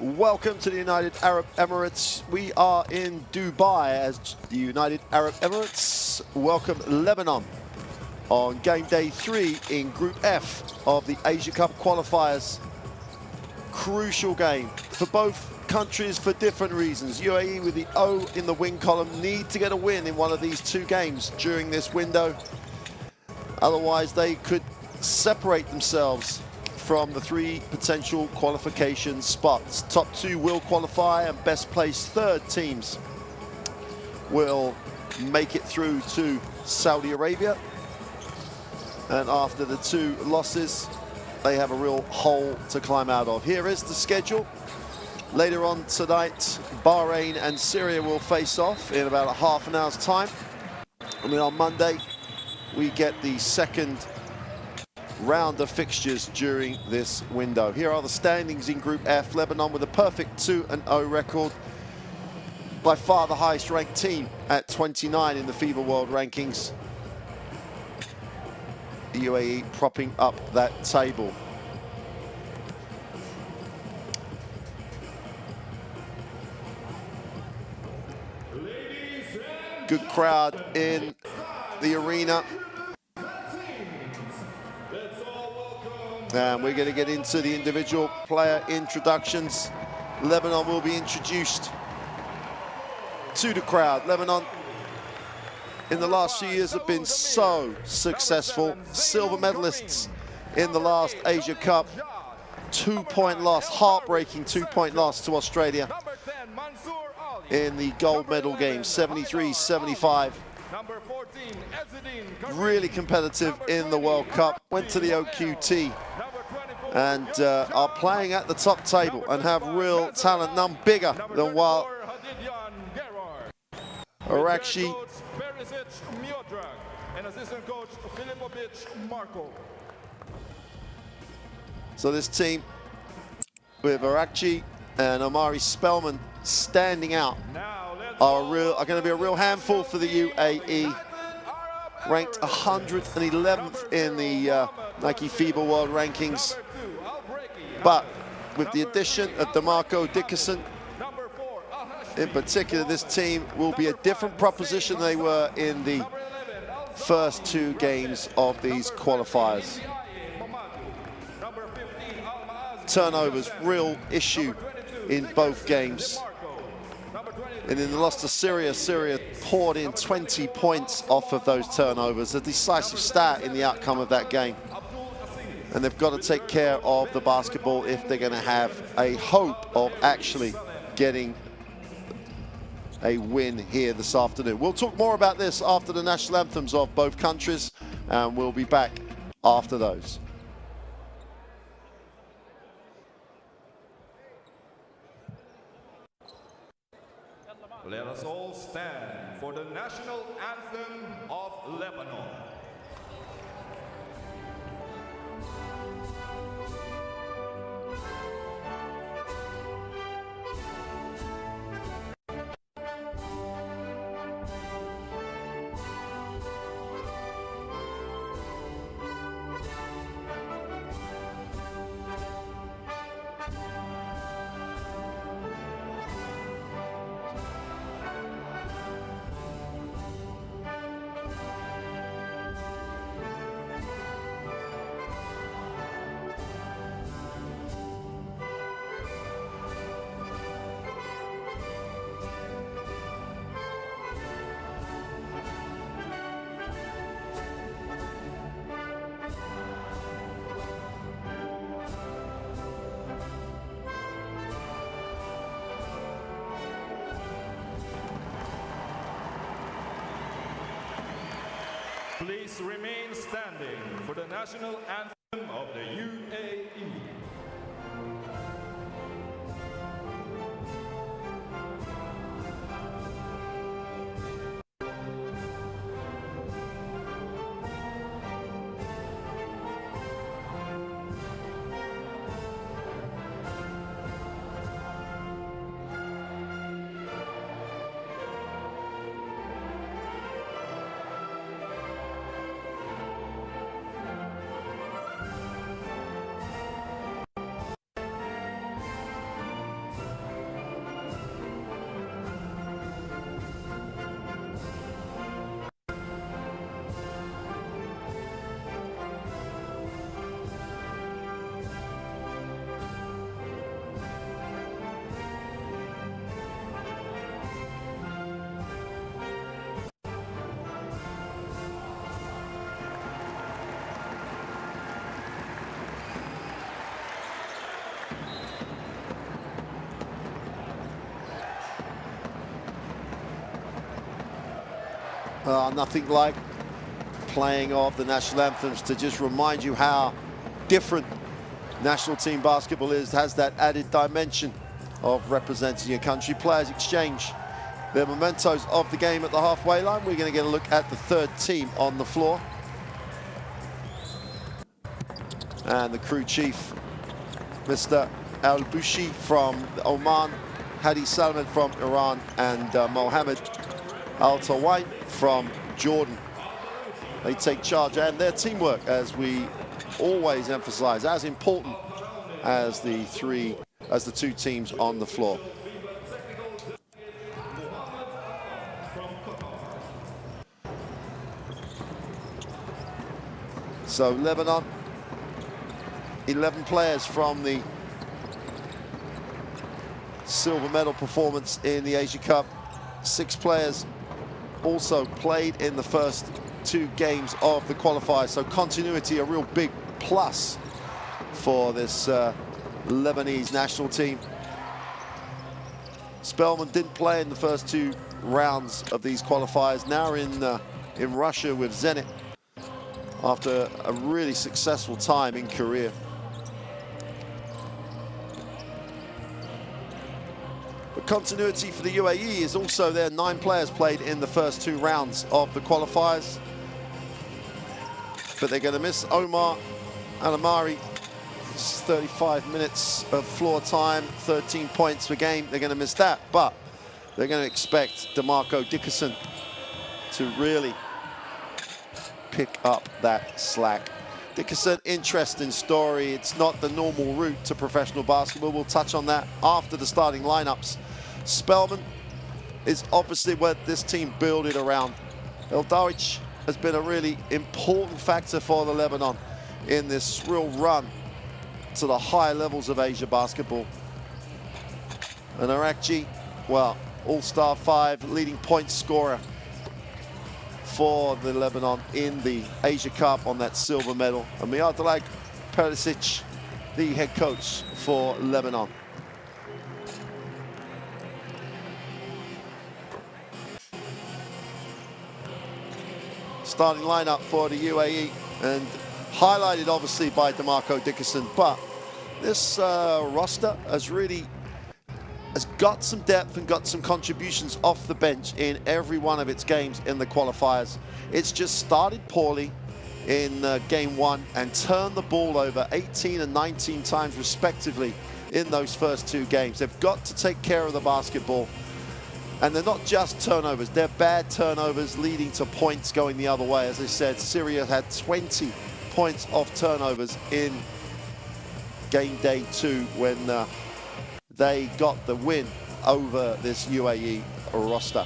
Welcome to the United Arab Emirates. We are in Dubai as the United Arab Emirates welcome Lebanon on game day 3 in Group F of the Asia Cup qualifiers. Crucial game for both countries for different reasons. UAE with the O in the win column need to get a win in one of these two games during this window. Otherwise, they could separate themselves from the 3 potential qualification spots. Top 2 will qualify and best placed third teams will make it through to Saudi Arabia. And after the 2 losses, they have a real hole to climb out of. Here is the schedule. Later on tonight, Bahrain and Syria will face off in about a half an hour's time. And then on Monday, we get the second round of fixtures during this window. Here are the standings in Group F. Lebanon with a perfect 2-0 record. By far the highest ranked team at 29 in the FIBA World Rankings. The UAE propping up that table. Good crowd in the arena. And we're going to get into the individual player introductions. Lebanon will be introduced to the crowd. Lebanon in the last few years have been so successful. Silver medalists in the last Asia Cup. 2-point loss, heartbreaking 2-point loss to Australia in the gold medal game, 73-75. Really competitive in the World Cup, went to the OQT and are playing at the top table and have real talent, none bigger than Wild Arakshi. So this team with Arakshi and Omari Spellman standing out are going to be a real handful for the UAE. Ranked 111th in the Nike FIBA World Rankings. But with the addition of DeMarco Dickerson, in particular, this team will be a different proposition they were in the first 2 games of these qualifiers. Turnovers, real issue in both games. And in the loss to Syria, Syria poured in 20 points off of those turnovers, a decisive stat in the outcome of that game. And they've got to take care of the basketball if they're going to have a hope of actually getting a win here this afternoon. We'll talk more about this after the national anthems of both countries, and we'll be back after those. Let us all stand for the national anthem of Lebanon. Please remain standing for the national anthem of the UAE. Nothing like playing of the national anthems to just remind you how different national team basketball is. It has that added dimension of representing your country. Players exchange their mementos of the game at the halfway line. We're going to get a look at the third team on the floor. And the crew chief, Mr. Al-Bushi from Oman, Hadi Salman from Iran, and Mohammed Al-Tawain from Jordan. They take charge, and their teamwork, as we always emphasize, as important as the two teams on the floor. So Lebanon, 11 players from the silver medal performance in the Asia Cup. 6 players also played in the first 2 games of the qualifiers. So continuity, a real big plus for this Lebanese national team. Spellman didn't play in the first 2 rounds of these qualifiers. Now in Russia with Zenit after a really successful time in Korea. But continuity for the UAE is also there. 9 players played in the first 2 rounds of the qualifiers. But they're going to miss Omar Al-Amari. It's 35 minutes of floor time, 13 points per game. They're going to miss that, but they're going to expect DeMarco Dickerson to really pick up that slack. Dickerson, interesting story. It's not the normal route to professional basketball. We'll touch on that after the starting lineups. Spellman is obviously what this team built it around. El Dawich has been a really important factor for the Lebanon in this real run to the high levels of Asia basketball. And Arakji, well, all-star 5, leading point scorer for the Lebanon in the Asia Cup on that silver medal. And Mijatolag Perisic, the head coach for Lebanon. Starting lineup for the UAE, and highlighted obviously by DeMarco Dickerson, but this roster has got some depth and got some contributions off the bench in every one of its games in the qualifiers. It's just started poorly in game 1 and turned the ball over 18 and 19 times respectively in those first 2 games. They've got to take care of the basketball. And they're not just turnovers, they're bad turnovers leading to points going the other way. As I said, Syria had 20 points off turnovers in game day 2 when they got the win over this UAE roster.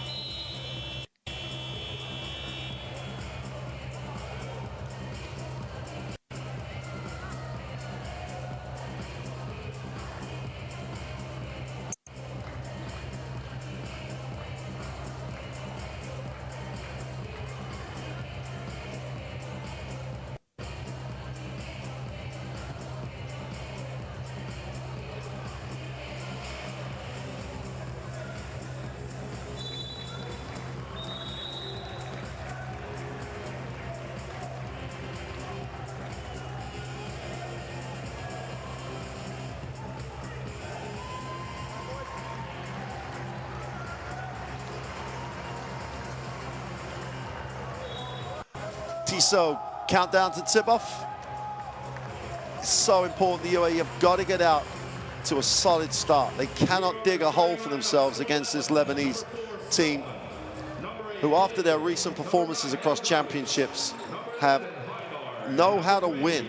So countdown to tip-off. It's so important. The UAE have got to get out to a solid start. They cannot dig a hole for themselves against this Lebanese team, who after their recent performances across championships know how to win.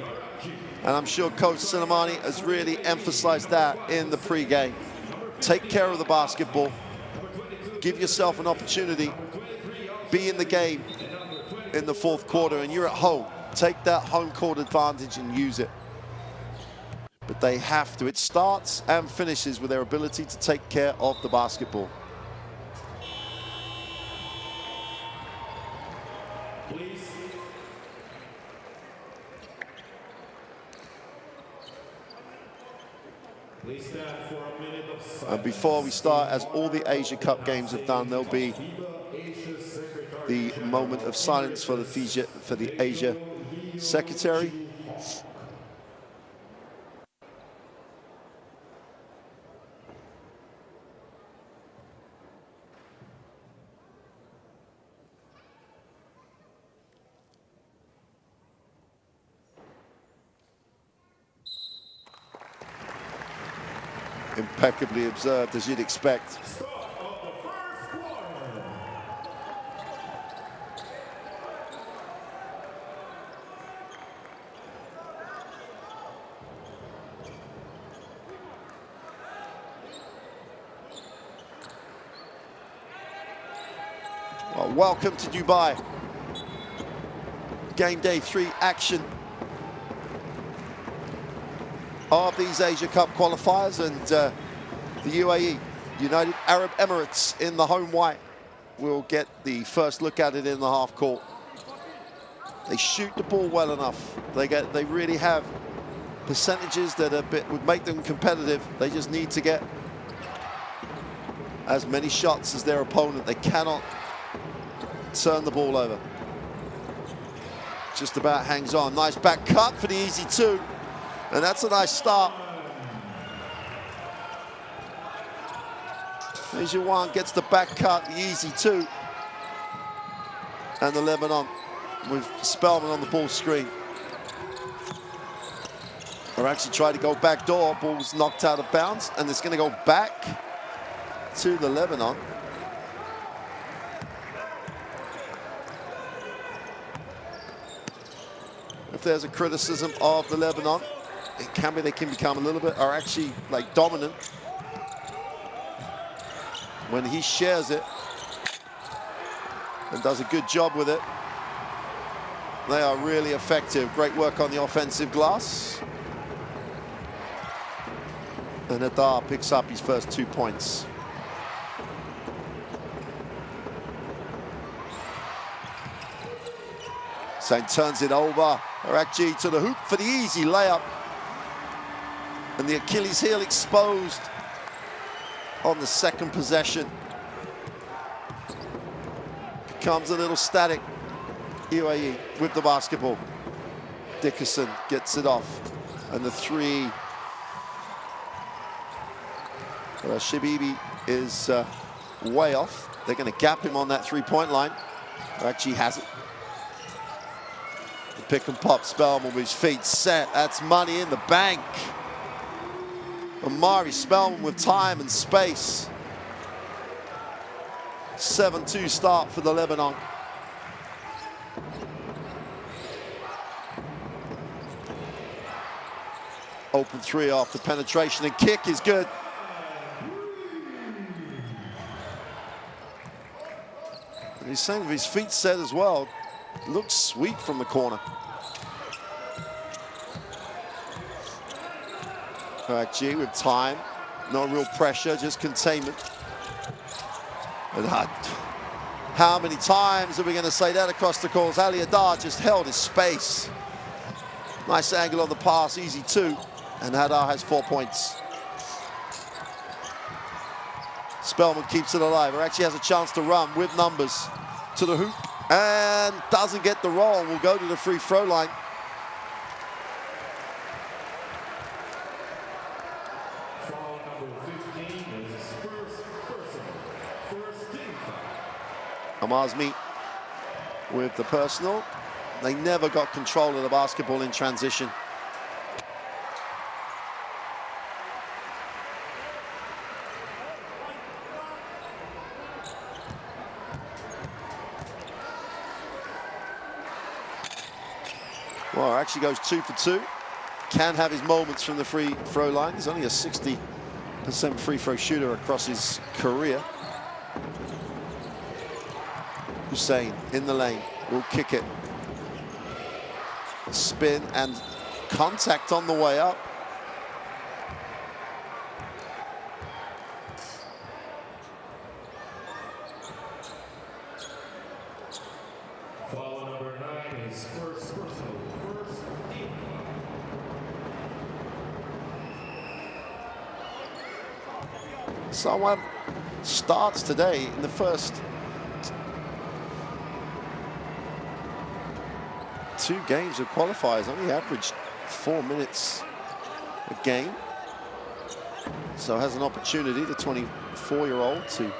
And I'm sure Coach Sinemani has really emphasized that in the pre-game. Take care of the basketball. Give yourself an opportunity. Be in the game in the 4th quarter, and you're at home. Take that home court advantage and use it. But they have to. It starts and finishes with their ability to take care of the basketball. Please stand for a minute of silence. And before we start, as all the Asia Cup games have done, there'll be the moment of silence for the Asia Secretary. Impeccably observed, as you'd expect. Well, welcome to Dubai. Game day 3 action of these Asia Cup qualifiers, and the UAE, United Arab Emirates, in the home white will get the first look at it in the half court. They shoot the ball well enough. They really have percentages that would make them competitive. They just need to get as many shots as their opponent. They cannot turn the ball over. Just about hangs on. Nice back cut for the easy 2. And that's a nice start. Asia 1 gets the back cut, the easy 2. And the Lebanon with Spellman on the ball screen. Or actually tried to go back door, ball's knocked out of bounds, and it's going to go back to the Lebanon. If there's a criticism of the Lebanon, it can be they can become a little bit, or actually like dominant when he shares it and does a good job with it. They are really effective. Great work on the offensive glass. And Adar picks up his first 2 points. Saint turns it over. Arakji to the hoop for the easy layup. And the Achilles heel exposed on the second possession. Becomes a little static. UAE with the basketball. Dickerson gets it off. And the 3. Shabibi is way off. They're going to gap him on that 3-point line. Actually has it. The pick and pop. Spellman with his feet set. That's money in the bank. Omari Spellman with time and space. 7-2 start for the Lebanon. Open 3 after penetration, and kick is good. And he's saying with his feet set as well. Looks sweet from the corner. G with time, no real pressure, just containment. And how many times are we going to say that across the course? Ali Adar just held his space. Nice angle on the pass, easy 2. And Hadar has 4 points. Spellman keeps it alive, or actually has a chance to run with numbers to the hoop. And doesn't get the roll, will go to the free throw line. Amazmi with the personal. They never got control of the basketball in transition. Well, actually goes 2 for 2. Can have his moments from the free throw line. He's only a 60% free throw shooter across his career. Hussein in the lane, will kick it. Spin and contact on the way up. Foul number 9 is first personal, first team. Someone starts today in the first 2 games of qualifiers, only averaged 4 minutes a game. So has an opportunity, the 24-year-old, to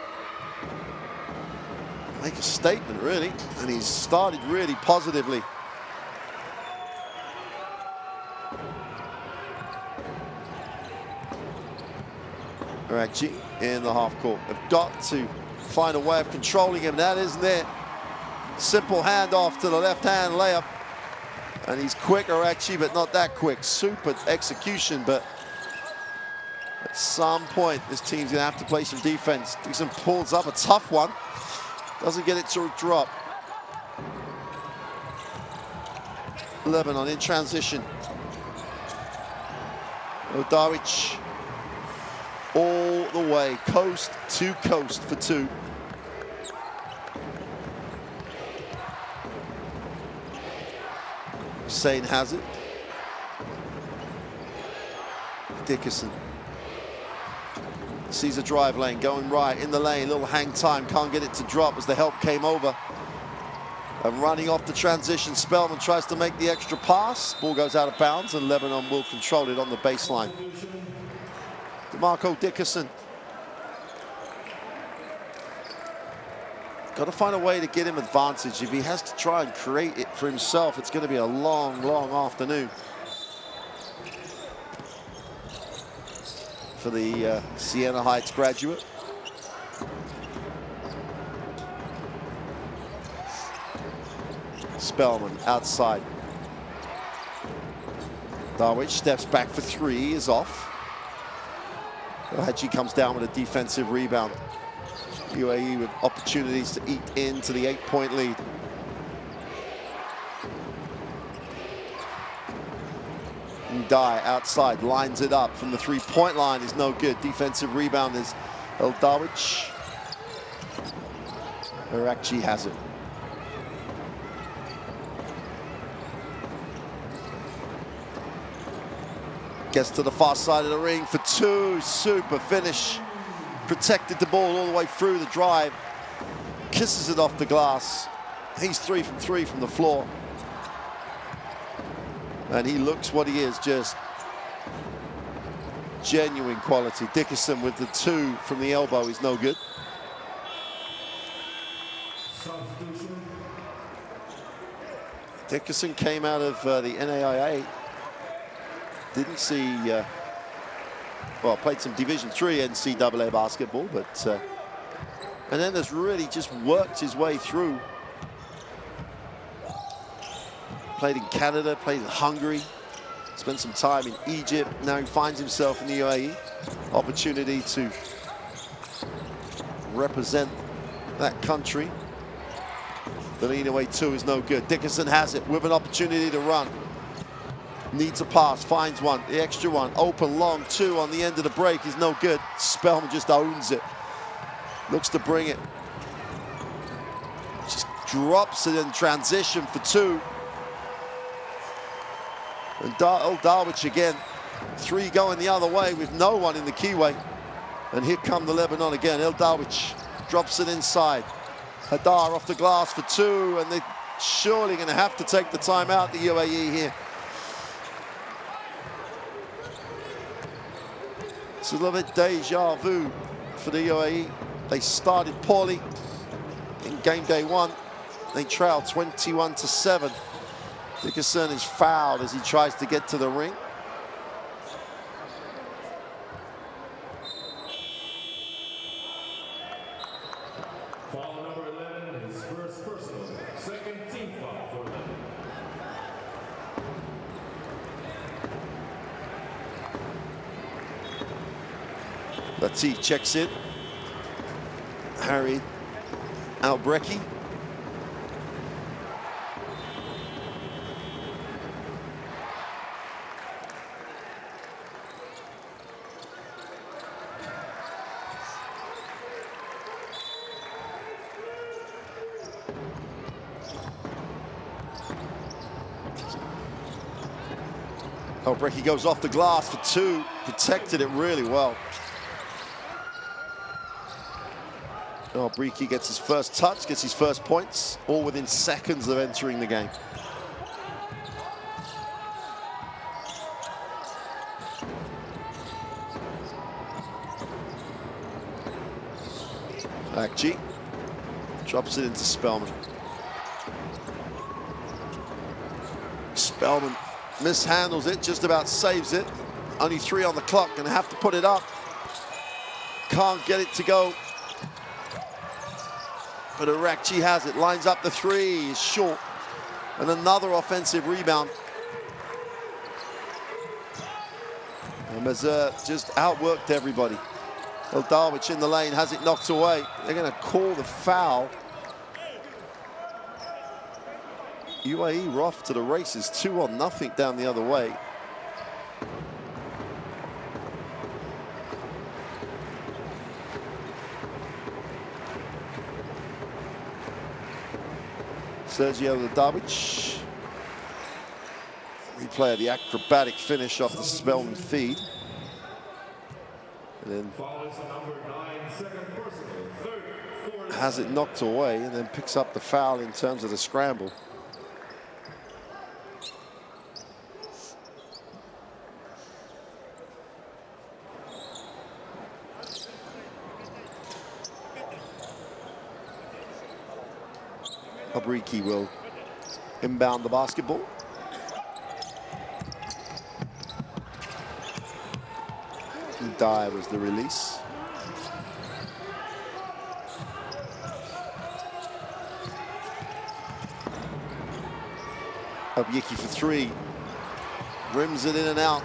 make a statement, really. And he's started really positively. Arakji in the half court. They've got to find a way of controlling him. That isn't it. Simple handoff to the left-hand layup. And he's quick, Arakji, but not that quick. Super execution, but at some point, this team's going to have to play some defense. Dixon pulls up a tough one. Doesn't get it to drop. Lebanon in transition. Odawic all the way, coast to coast for 2. Hussein has it. Dickerson sees a drive lane going right in the lane, little hang time, can't get it to drop as the help came over. And running off the transition, Spellman tries to make the extra pass. Ball goes out of bounds and Lebanon will control it on the baseline. DeMarco Dickerson. Got to find a way to get him advantage. If he has to try and create it for himself, it's going to be a long, long afternoon for the Siena Heights graduate. Spellman outside. Darwich steps back for 3, is off. Hadji comes down with a defensive rebound. UAE with opportunities to eat into the 8-point lead. Ndai outside, lines it up from the 3-point line, is no good. Defensive rebound is El Darwich. Arakji has it. Gets to the far side of the ring for 2, super finish. Protected the ball all the way through the drive. Kisses it off the glass. He's 3 from 3 from the floor. And he looks what he is, just genuine quality. Dickerson with the 2 from the elbow is no good. Dickerson came out of the NAIA. Didn't see, well, played some Division III NCAA basketball, but, and then has really just worked his way through. Played in Canada, played in Hungary, spent some time in Egypt. Now he finds himself in the UAE. Opportunity to represent that country. The lean away 2 is no good. Dickerson has it with an opportunity to run. Needs a pass, finds one, the extra one, open long 2 on the end of the break is no good. Spellman just owns it. Looks to bring it. Just drops it in transition for 2. And Darwich again, 3 going the other way with no one in the keyway. And here come the Lebanon again. El Darwich drops it inside. Hadar off the glass for 2, and they're surely going to have to take the timeout, the UAE here. It's a little bit deja vu for the UAE. They started poorly in game day 1. They trailed 21-7. Dickerson is fouled as he tries to get to the ring. Foul number 11, his first personal, second team foul for them. Latif checks in. Harry Albrecki. Albrecki goes off the glass for 2. Protected it really well. Albrecki gets his first touch, gets his first points, all within seconds of entering the game. Akji drops it into Spellman. Spellman mishandles it, just about saves it. Only 3 on the clock, gonna have to put it up. Can't get it to go. But Arakji has it, lines up the 3, is short. And another offensive rebound. And Mazur just outworked everybody. Eldarwich in the lane, has it knocked away. They're gonna call the foul. UAE are off to the races, 2-0 down the other way. Sergio Eldarwich. Replay of the acrobatic finish off the Spellman feed. And then has it knocked away and then picks up the foul in terms of the scramble. Abriki will inbound the basketball. Dye was the release. Abriki for 3. Rims it in and out.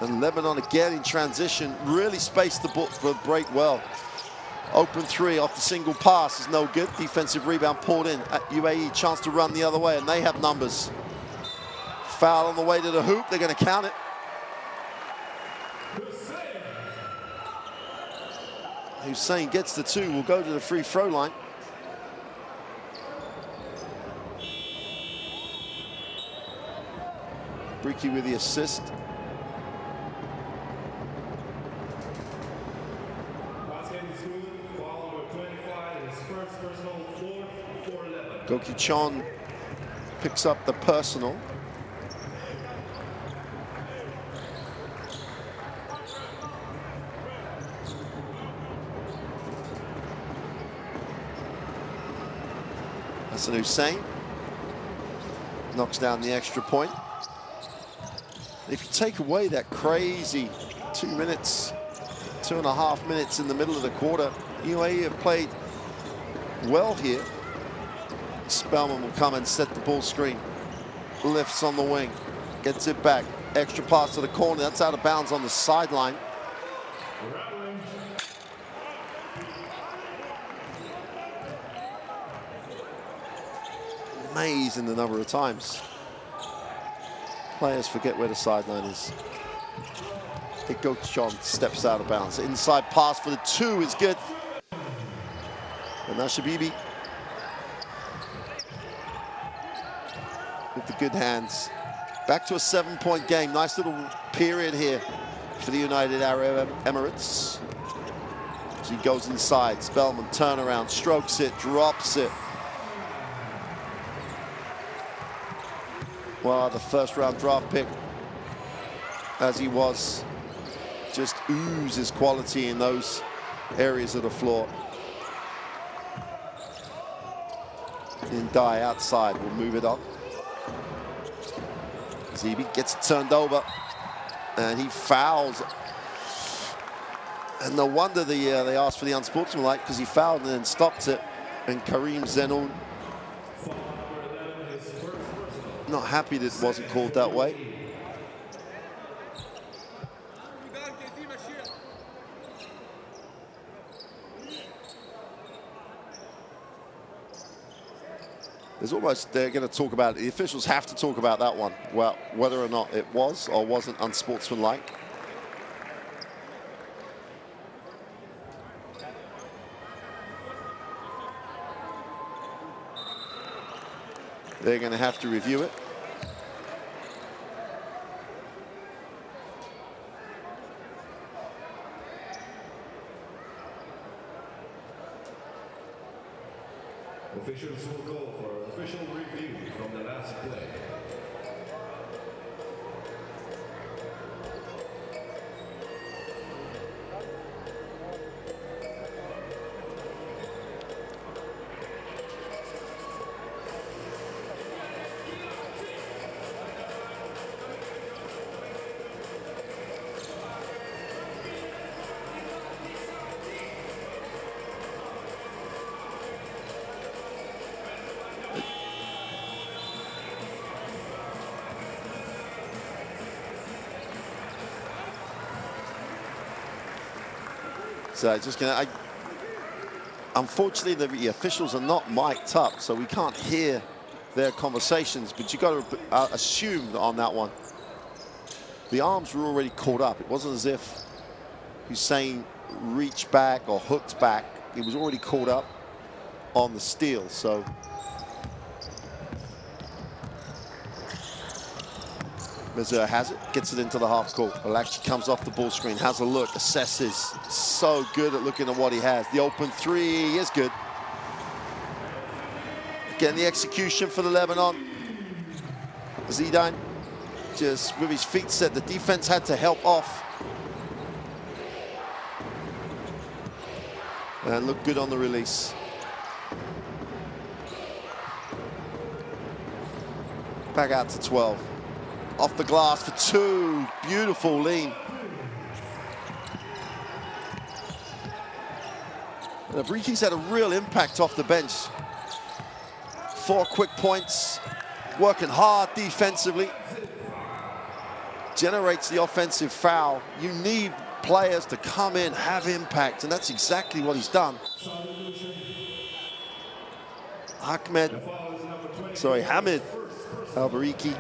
And Lebanon again in transition. Really spaced the break well. Open 3 off the single pass is no good. Defensive rebound pulled in at UAE. Chance to run the other way, and they have numbers. Foul on the way to the hoop. They're going to count it. Hussein gets the 2. Will go to the free throw line. Bricky with the assist. Goki Chon picks up the personal. Hassan Hussein knocks down the extra point. If you take away that crazy 2 minutes, 2.5 minutes in the middle of the quarter, UAE have played well here. Spellman will come and set the ball screen. Lifts on the wing, gets it back. Extra pass to the corner, that's out of bounds on the sideline. Amazing the number of times players forget where the sideline is. Gochon steps out of bounds. Inside pass for the 2 is good. And now Shabibi with the good hands. Back to a 7-point game. Nice little period here for the United Arab Emirates. She goes inside. Spellman turnaround, strokes it, drops it. Well, the first-round draft pick, as he was, just oozes quality in those areas of the floor. In Dye outside, will move it up. Zebi gets it turned over, and he fouls. And no wonder they asked for the unsportsmanlike, because he fouled and then stopped it. And Karim Zenoun not happy that it wasn't called that way. There's almost, they're going to talk about it. The officials have to talk about that one. Well, whether or not it was or wasn't unsportsmanlike. They're going to have to review it. Officials will go for official review from the last play. So just gonna. Unfortunately, the officials are not mic'd up, so we can't hear their conversations. But you got to assume that on that one, the arms were already caught up. It wasn't as if Hussein reached back or hooked back. He was already caught up on the steal. So Mazur has it, gets it into the half court. Alakji comes off the ball screen, has a look, assesses. So good at looking at what he has. The open three is good. Getting the execution for the Lebanon. Zidane just with his feet set. The defense had to help off. And looked good on the release. Back out to 12. Off the glass for two. Beautiful lean. And Abriki's had a real impact off the bench. 4 quick points. Working hard defensively. Generates the offensive foul. You need players to come in, have impact, and that's exactly what he's done. Hamid Al-Bariki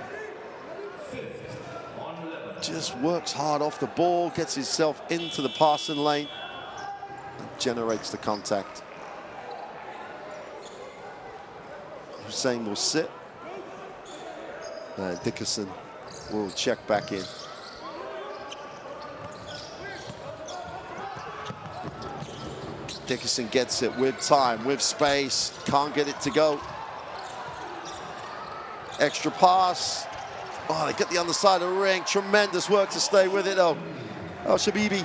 just works hard off the ball, gets himself into the passing lane, and generates the contact. Hussein will sit. Dickerson will check back in. Dickerson gets it with time, with space, can't get it to go. Extra pass. Oh, they get the underside of the ring. Tremendous work to stay with it, though. Shabibi.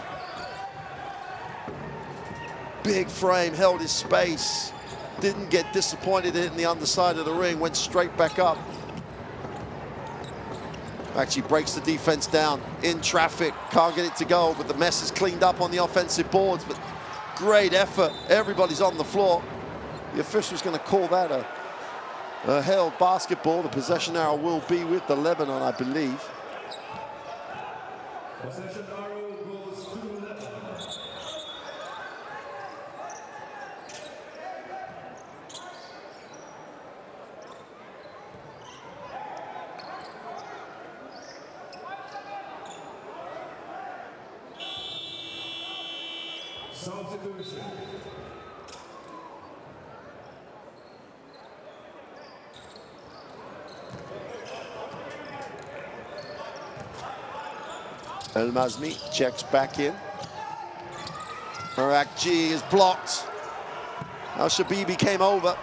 Big frame, held his space. Didn't get disappointed in the underside of the ring, went straight back up. Actually breaks the defense down in traffic. Can't get it to go, but the mess is cleaned up on the offensive boards. But great effort. Everybody's on the floor. The official's going to call that a held basketball. The possession arrow will be with the Lebanon, I believe. Possession arrow goes to Lebanon. Substitution. El Mazmi checks back in. Marakji is blocked. Now Shabibi came over.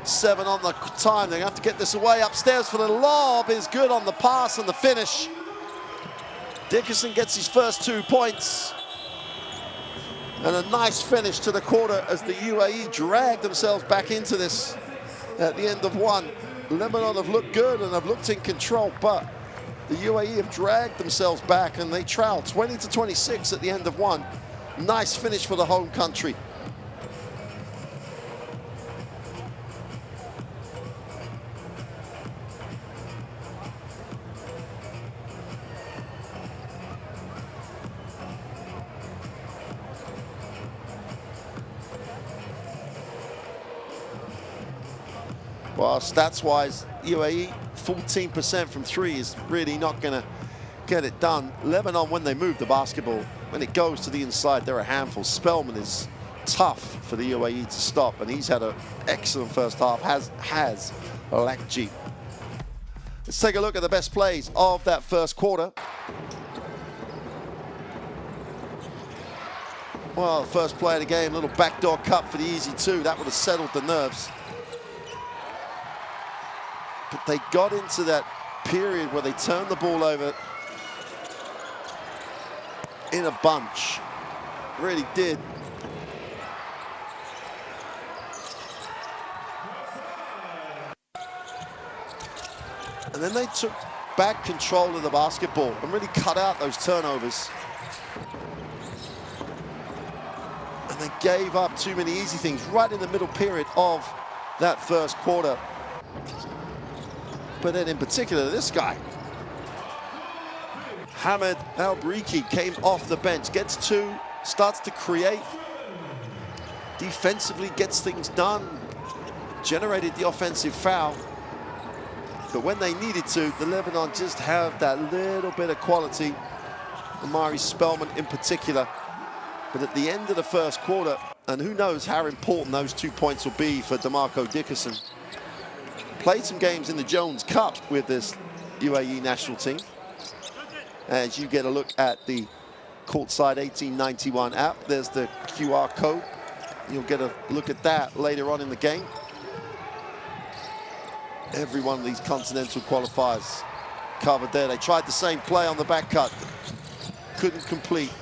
7 on the time. They have to get this away. Upstairs for the lob is good on the pass and the finish. Dickerson gets his first 2 points. And a nice finish to the quarter as the UAE drag themselves back into this at the end of 1. Lebanon have looked good and have looked in control, but the UAE have dragged themselves back and they trail 20-26 at the end of 1. Nice finish for the home country. Well, stats-wise, UAE 14% from 3 is really not going to get it done. Lebanon, when they move the basketball, when it goes to the inside, they're a handful. Spellman is tough for the UAE to stop, and he's had an excellent first half, has Alakji. Let's take a look at the best plays of that first quarter. Well, the first play of the game, little backdoor cut for the easy 2. That would have settled the nerves. But they got into that period where they turned the ball over in a bunch. Really did. And then they took back control of the basketball and really cut out those turnovers. And they gave up too many easy things right in the middle period of that first quarter. But then in particular, this guy, Hamid Al-Bariki, came off the bench, gets 2, starts to create defensively gets things done, generated the offensive foul. But when they needed to, the Lebanon just have that little bit of quality. Omari Spellman in particular. But at the end of the first quarter, and who knows how important those 2 points will be for DeMarco Dickerson. Played some games in the Jones Cup with this UAE national team. As you get a look at the Courtside 1891 app, there's the QR code. You'll get a look at that later on in the game. Every one of these continental qualifiers covered there. They tried the same play on the back cut. Couldn't complete.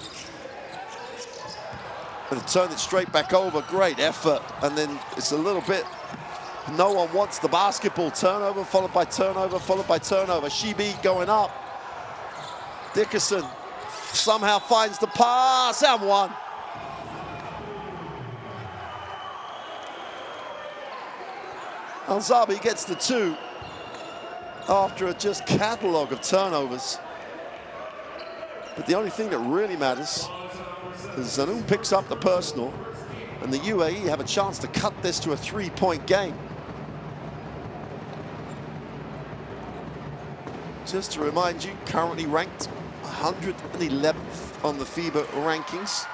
And turned it straight back over. Great effort. And then it's a little bit, no one wants the basketball. Turnover, followed by turnover, followed by turnover. Shibi going up. Dickerson somehow finds the pass and one. Alzabi gets the 2 after a just catalogue of turnovers. But the only thing that really matters is Zanoum picks up the personal, and the UAE have a chance to cut this to a 3-point game. Just to remind you, currently ranked 111th on the FIBA rankings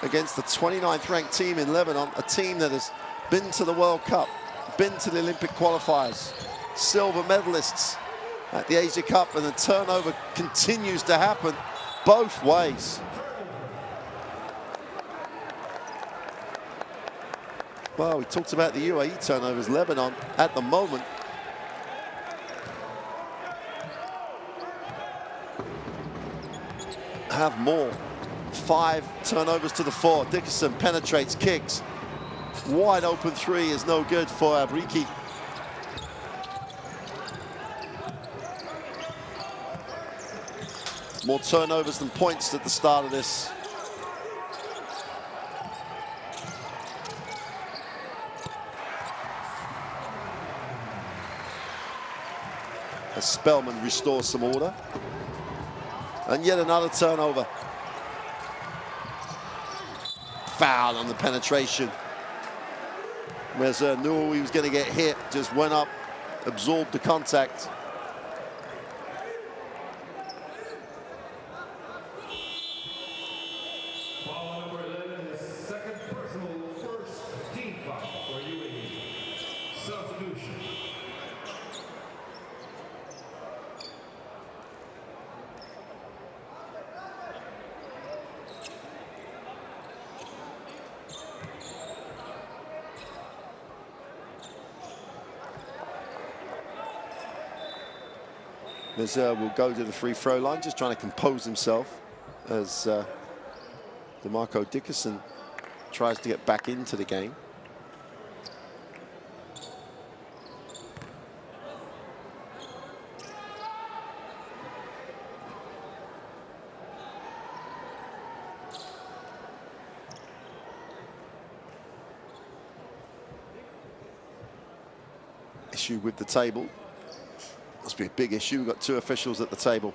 against the 29th ranked team in Lebanon, a team that has been to the World Cup, been to the Olympic qualifiers, silver medalists at the Asia Cup, and the turnover continues to happen both ways. Well, we talked about the UAE turnovers. Lebanon at the moment have more. 5 turnovers to the 4. Dickerson penetrates, kicks. Wide open 3 is no good for Abriki. More turnovers than points at the start of this. As Spellman restores some order. And yet another turnover. Foul on the penetration. Whereas knew he was going to get hit, just went up, absorbed the contact. Foul number 11 is second personal, first team foul for UAE. Substitution. Mezzer will go to the free throw line, just trying to compose himself as DeMarco Dickerson tries to get back into the game. Issue with the table. Must be a big issue. We've got 2 officials at the table.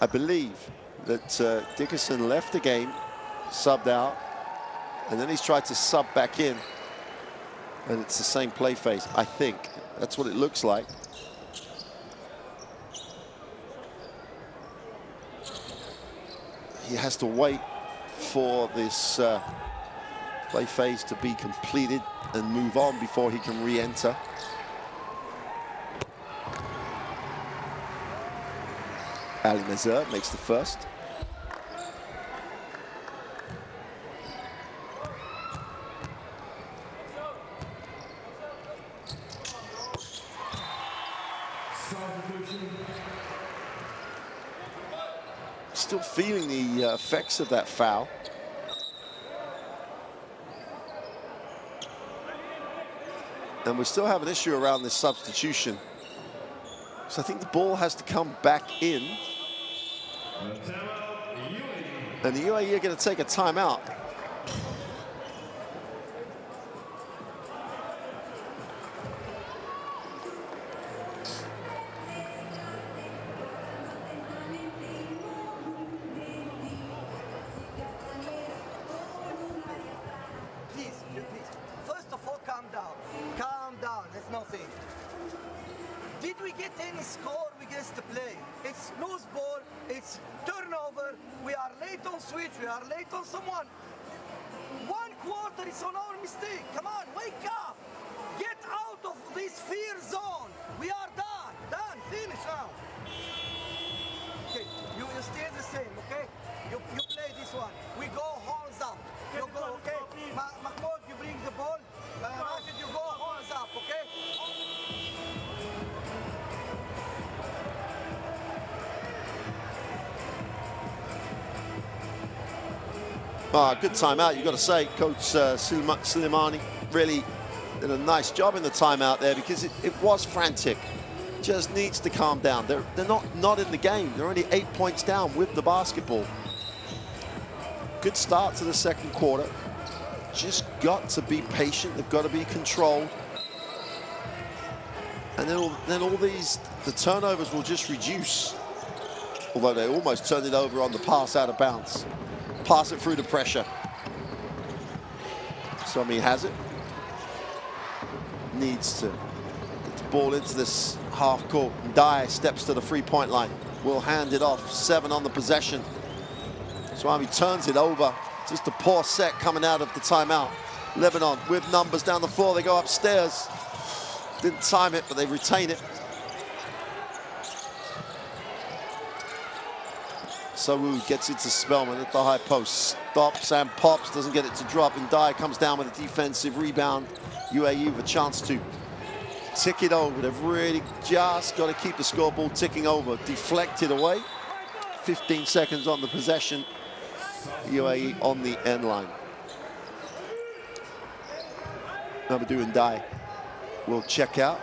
I believe that Dickerson left the game, subbed out, and then he's tried to sub back in. And it's the same play phase, I think. That's what it looks like. He has to wait for this play phase to be completed and move on before he can re-enter. Ali Mezzer makes the first. Still feeling the effects of that foul. And we still have an issue around this substitution. So I think the ball has to come back in. And the UAE are going to take a timeout. Please. First of all, calm down. Calm down. There's nothing. Did we get any score against the play? It's loose ball, it's turnover, we are late on switch, we are late on someone. 1 quarter is on our mistake. Come on, wake up! Get out of this fear zone. We are done, finish now. Okay, you stay the same, okay? You play this one. We go horns up. You go, okay? Mahmoud, you bring the ball. Rashid, you go horns up, okay? Good timeout, you've got to say. Coach Suleimani really did a nice job in the timeout there, because it was frantic. Just needs to calm down. They're not in the game. They're only 8 points down with the basketball. Good start to the second quarter. Just got to be patient. They've got to be controlled. And then all the turnovers will just reduce. Although they almost turned it over on the pass out of bounds. Pass it through the pressure. Somi has it. Needs to get the ball into this half court. Dye steps to the 3-point line. Will hand it off. 7 on the possession. Swami turns it over. Just a poor set coming out of the timeout. Lebanon with numbers down the floor. They go upstairs. Didn't time it, but they retain it. Sawood gets it to Spellman at the high post. Stops and pops, doesn't get it to drop. And Dye comes down with a defensive rebound. UAE with a chance to tick it over. They've really just got to keep the scoreboard ticking over. Deflected away. 15 seconds on the possession. UAE on the end line. Mamadou and Dye will check out.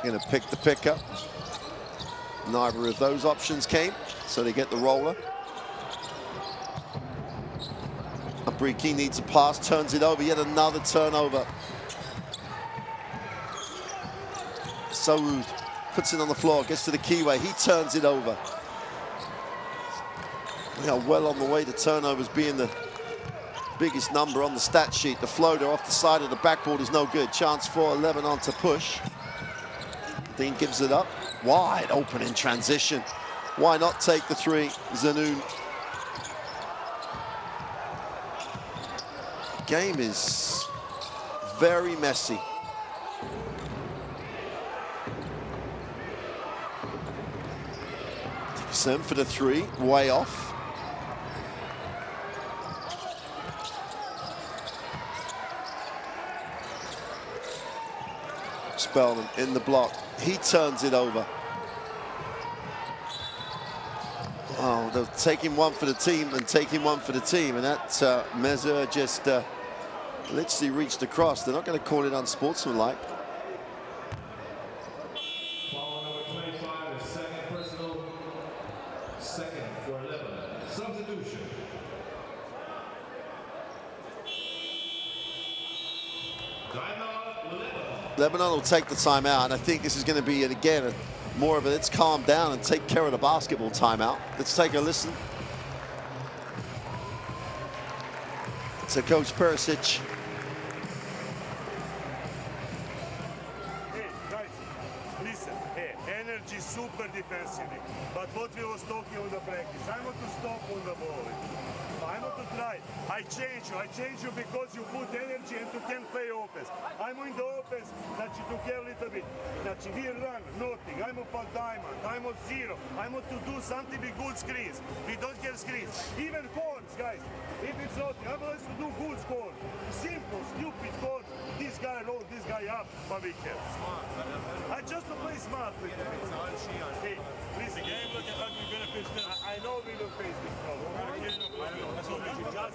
Going to pick the pickup. Neither of those options came, so they get the roller. Abriki needs a pass, turns it over, yet another turnover. Saoud puts it on the floor, gets to the keyway, he turns it over. We are well on the way to turnovers being the biggest number on the stat sheet. The floater off the side of the backboard is no good. Chance for Lebanon to push. Dean gives it up. Wide open in transition. Why not take the 3? Zanoun. Game is very messy. Dixon for the 3, way off. Spellman in the block. He turns it over. Oh, they're taking one for the team and taking one for the team. And that Mezer just literally reached across. They're not going to call it unsportsmanlike. Foul number 25 is second personal. Second for Lebanon. Substitution. Lebanon will take the timeout, and I think this is going to be, again, more of a let's calm down and take care of the basketball timeout. Let's take a listen to Coach Perisic. Hey, guys, listen. Hey, energy super defensively. But what we was talking on the practice, I want to stop on the ball. I want to try. I change you because you put energy and you can play offense. I'm in the offense, znači to care a little bit. Znači we run, nothing. I'm on diamond, I'm on 0. I want to do something with good screens. We don't get screens. Even horns, guys. If it's nothing, I'm going to do good score. Simple, stupid call. This guy roll, this guy up, but we can. I just to play smart with him. Hey, please. The game looking ugly, gonna fix this. I know we will face this problem. That's what we should just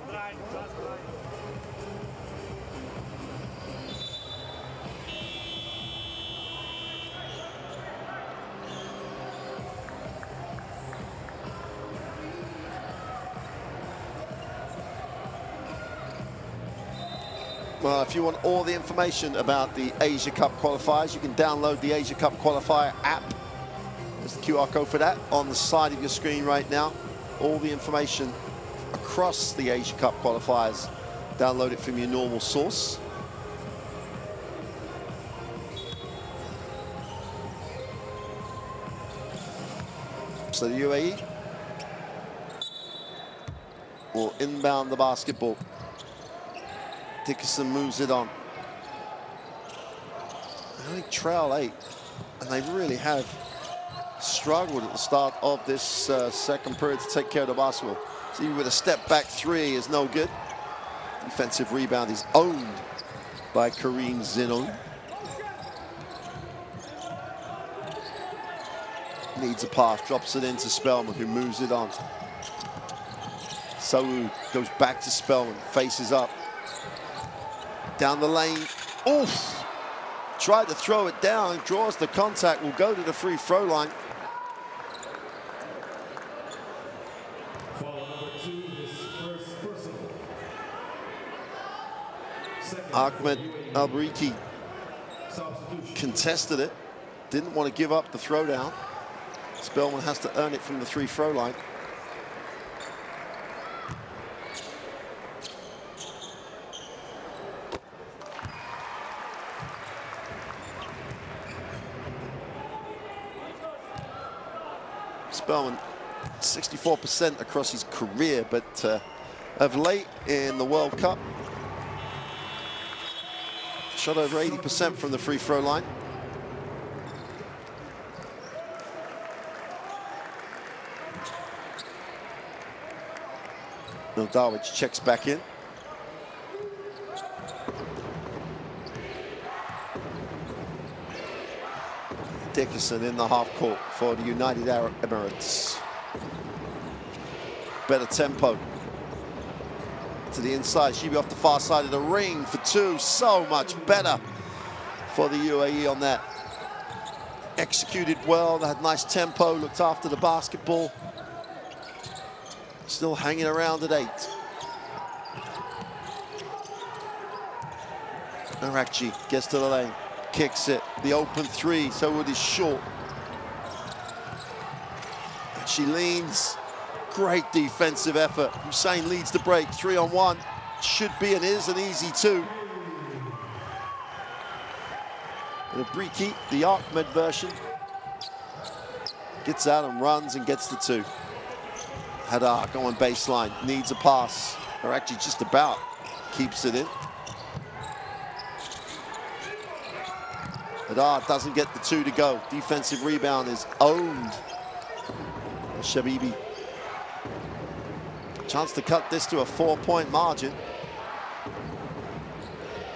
Well, if you want all the information about the Asia Cup qualifiers, you can download the Asia Cup qualifier app. There's the QR code for that on the side of your screen right now. All the information across the Asia Cup qualifiers. Download it from your normal source. So the UAE will inbound the basketball. Dickerson moves it on. I think trail 8, and they really have struggled at the start of this second period to take care of the basketball. See, with a step back 3 is no good. Defensive rebound is owned by Kareem Zinon. Needs a pass, drops it into Spellman, who moves it on. Saud goes back to Spellman, faces up. Down the lane, oof! Tried to throw it down, draws the contact, will go to the free throw line. Ahmed Albriki contested it, didn't want to give up the throwdown. Spellman has to earn it from the free throw line. Spellman 64% across his career, but of late in the World Cup, shot over 80% from the free throw line. Darwich checks back in. Dickerson in the half court for the United Arab Emirates. Better tempo. To the inside, she'll be off the far side of the ring for 2. So much better for the UAE on that. Executed well, they had nice tempo, looked after the basketball. Still hanging around at 8. Arakji gets to the lane, kicks it, the open 3, so it is short. And she leans, great defensive effort. Hussein leads the break, 3-on-1. Should be and is an easy 2. And Abriki, the Ahmed version, gets out and runs and gets the 2. Hadar going baseline, needs a pass. Or actually just about keeps it in. Hadar doesn't get the 2 to go. Defensive rebound is owned. Shabibi. Chance to cut this to a 4-point margin.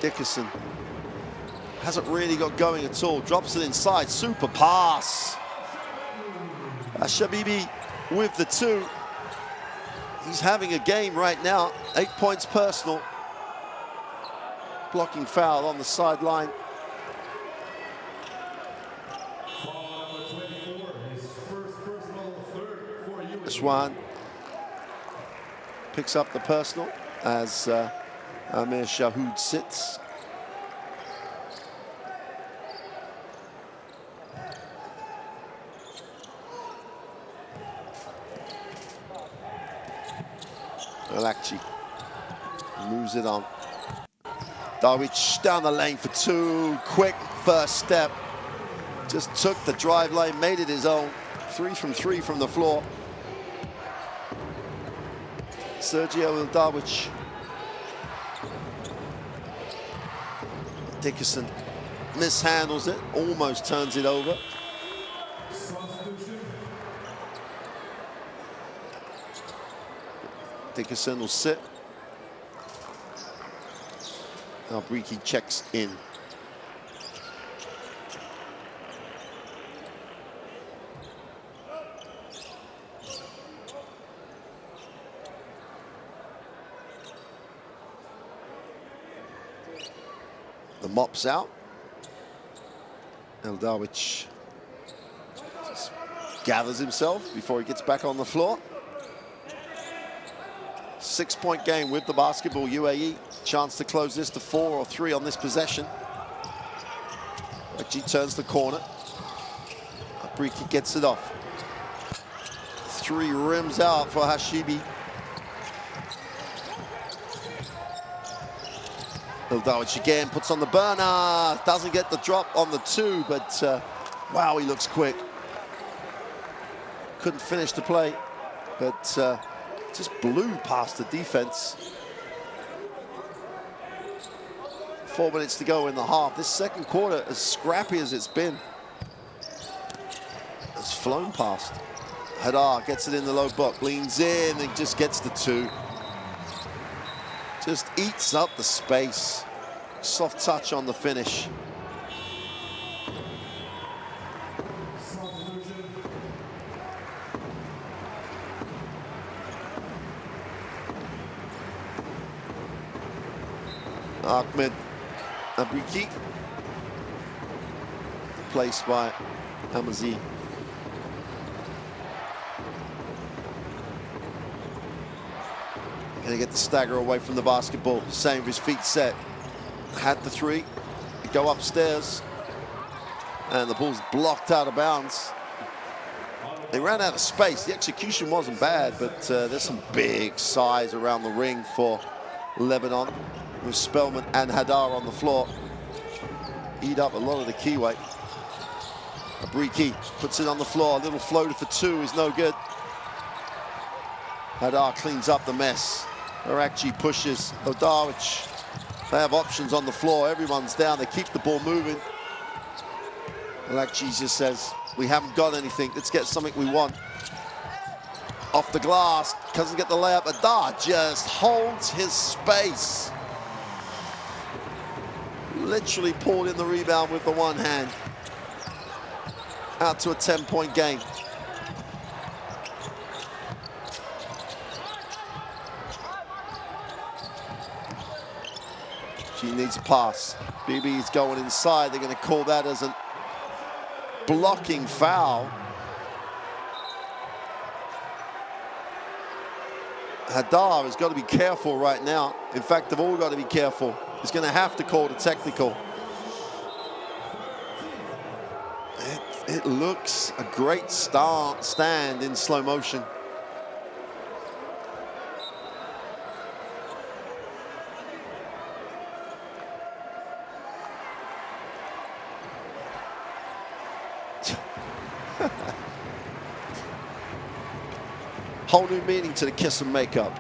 Dickerson hasn't really got going at all. Drops it inside, super pass. Shabibi with the 2. He's having a game right now. 8 points personal. Blocking foul on the sideline. Ashwan picks up the personal as Amir Shahood sits. Alakci moves it on. Darwich down the lane for 2. Quick first step. Just took the drive lane, made it his own. 3 from 3 from the floor. Sergio Darwich. Dickerson mishandles it, almost turns it over. Dickerson will sit. Albriki checks in. The mop's out. Darwich just gathers himself before he gets back on the floor. 6-point game with the basketball, UAE. Chance to close this to 4 or 3 on this possession. Akji turns the corner. Abriki gets it off. 3 rims out for Hashibi. Ildawic again puts on the burner. Doesn't get the drop on the 2, but wow, he looks quick. Couldn't finish the play, but just blew past the defense. 4 minutes to go in the half. This second quarter, as scrappy as it's been, has flown past. Hadar gets it in the low block, leans in and just gets the 2. Just eats up the space. Soft touch on the finish. Ahmed Abriki, placed by Amazi. Gonna get the stagger away from the basketball. Same with his feet set. Had the 3, go upstairs, and the ball's blocked out of bounds. They ran out of space. The execution wasn't bad, but there's some big size around the ring for Lebanon, with Spellman and Hadar on the floor. Eat up a lot of the key weight. Abriki puts it on the floor. A little floater for 2 is no good. Hadar cleans up the mess. Arakji pushes. Ildawic. They have options on the floor. Everyone's down. They keep the ball moving. Arakji just says, we haven't got anything. Let's get something we want. Off the glass. Doesn't get the layup. Hadar just holds his space. Literally pulled in the rebound with the one hand. Out to a 10-point game. She needs a pass. BB's going inside. They're going to call that as a blocking foul. Hadar has got to be careful right now. In fact, they've all got to be careful. He's going to have to call the technical. It looks a great stand in slow motion. Whole new meaning to the kiss and make up.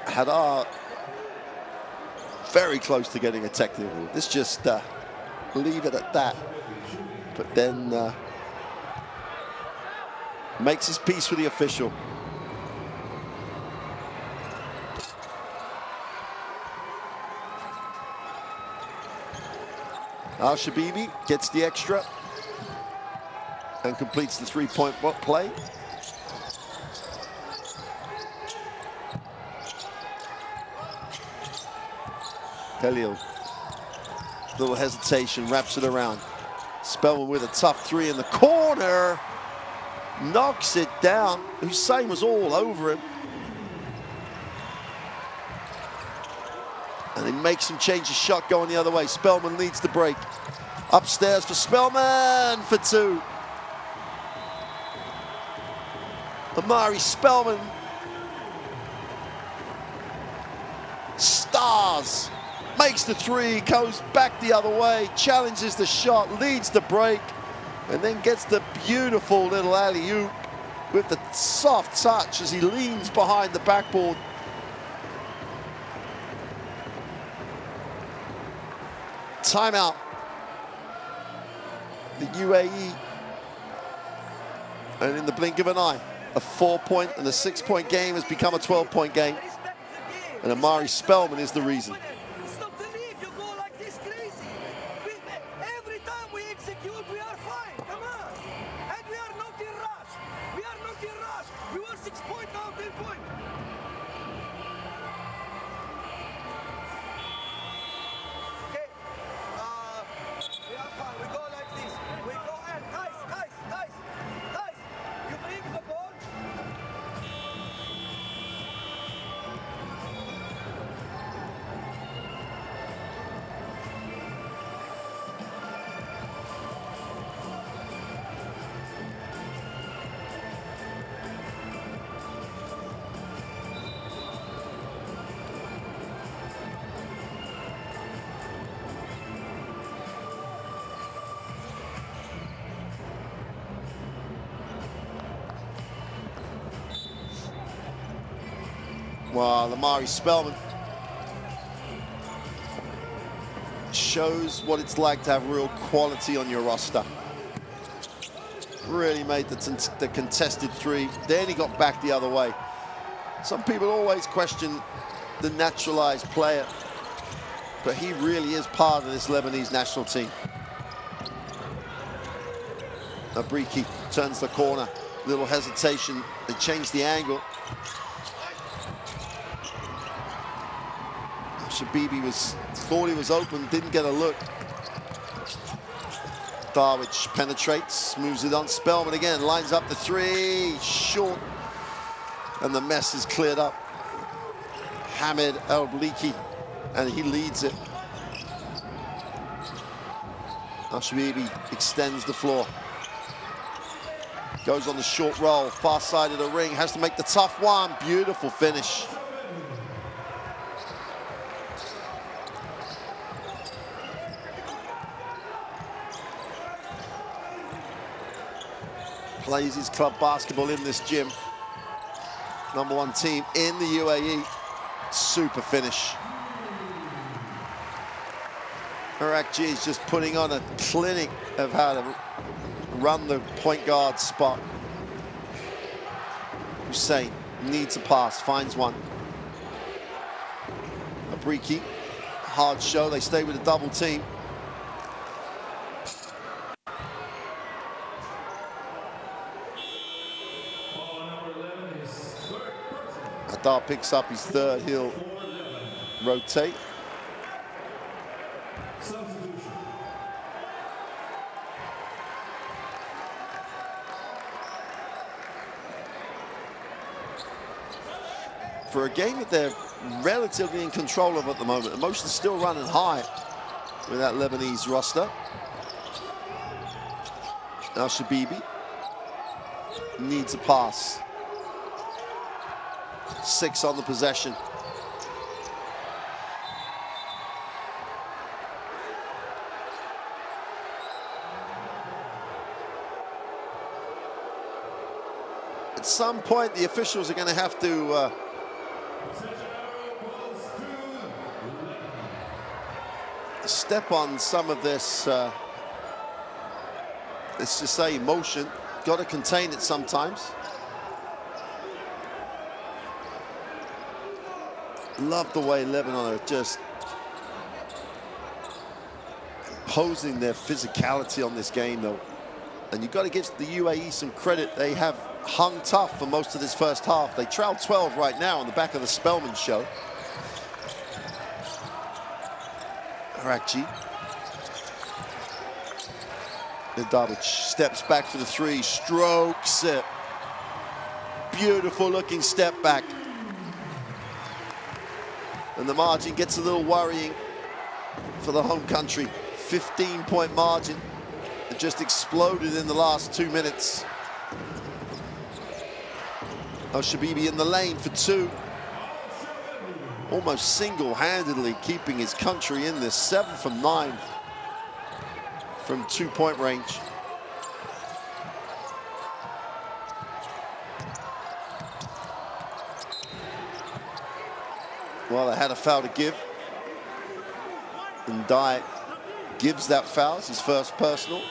Hadar very close to getting a technical. Let's just leave it at that. But then makes his peace with the official. Al-Shabibi gets the extra and completes the 3-point play. Khalil, little hesitation, wraps it around. Spellman with a tough 3 in the corner. Knocks it down. Hussein was all over him. And he makes him change his shot going the other way. Spellman leads the break. Upstairs for Spellman for 2. Amari Spellman. Stars. Makes the 3, goes back the other way, challenges the shot, leads the break, and then gets the beautiful little alley-oop with the soft touch as he leans behind the backboard. Timeout. The UAE, and in the blink of an eye, a 4-point and a 6-point game has become a 12-point game, and Amari Spellman is the reason. Wow, Lamari Spellman shows what it's like to have real quality on your roster. Really made the contested three. Then he got back the other way. Some people always question the naturalized player, but he really is part of this Lebanese national team. Abriki turns the corner. Little hesitation. They changed the angle. Shabibi thought he was open, didn't get a look. Darwich penetrates, moves it on. Spellman again, lines up the three, short. And the mess is cleared up. Hamid El-Bliki, and he leads it. Shabibi extends the floor. Goes on the short roll, far side of the ring, has to make the tough one. Beautiful finish. Plays his club basketball in this gym. #1 team in the UAE. Super finish. Arakji is just putting on a clinic of how to run the point guard spot. Hussein needs a pass, finds one. Abriki, hard show, they stay with a double team. Adar picks up his third, he'll rotate. For a game that they're relatively in control of at the moment, emotions still running high with that Lebanese roster. Now Shabibi needs a pass. 6 on the possession. At some point, the officials are going to have to step on some of this, let's just say, emotion. Got to contain it sometimes. Love the way Lebanon are just imposing their physicality on this game, though. And you've got to give the UAE some credit. They have hung tough for most of this first half. They trail 12 right now on the back of the Spellman show. Arakji. Darwich steps back for the three, strokes it. Beautiful looking step back. And the margin gets a little worrying for the home country. 15-point margin. It just exploded in the last 2 minutes. Shabibi in the lane for 2. Almost single-handedly keeping his country in this. 7 from 9 from 2-point range. Well, they had a foul to give. And Dye gives that foul. It's his first personal.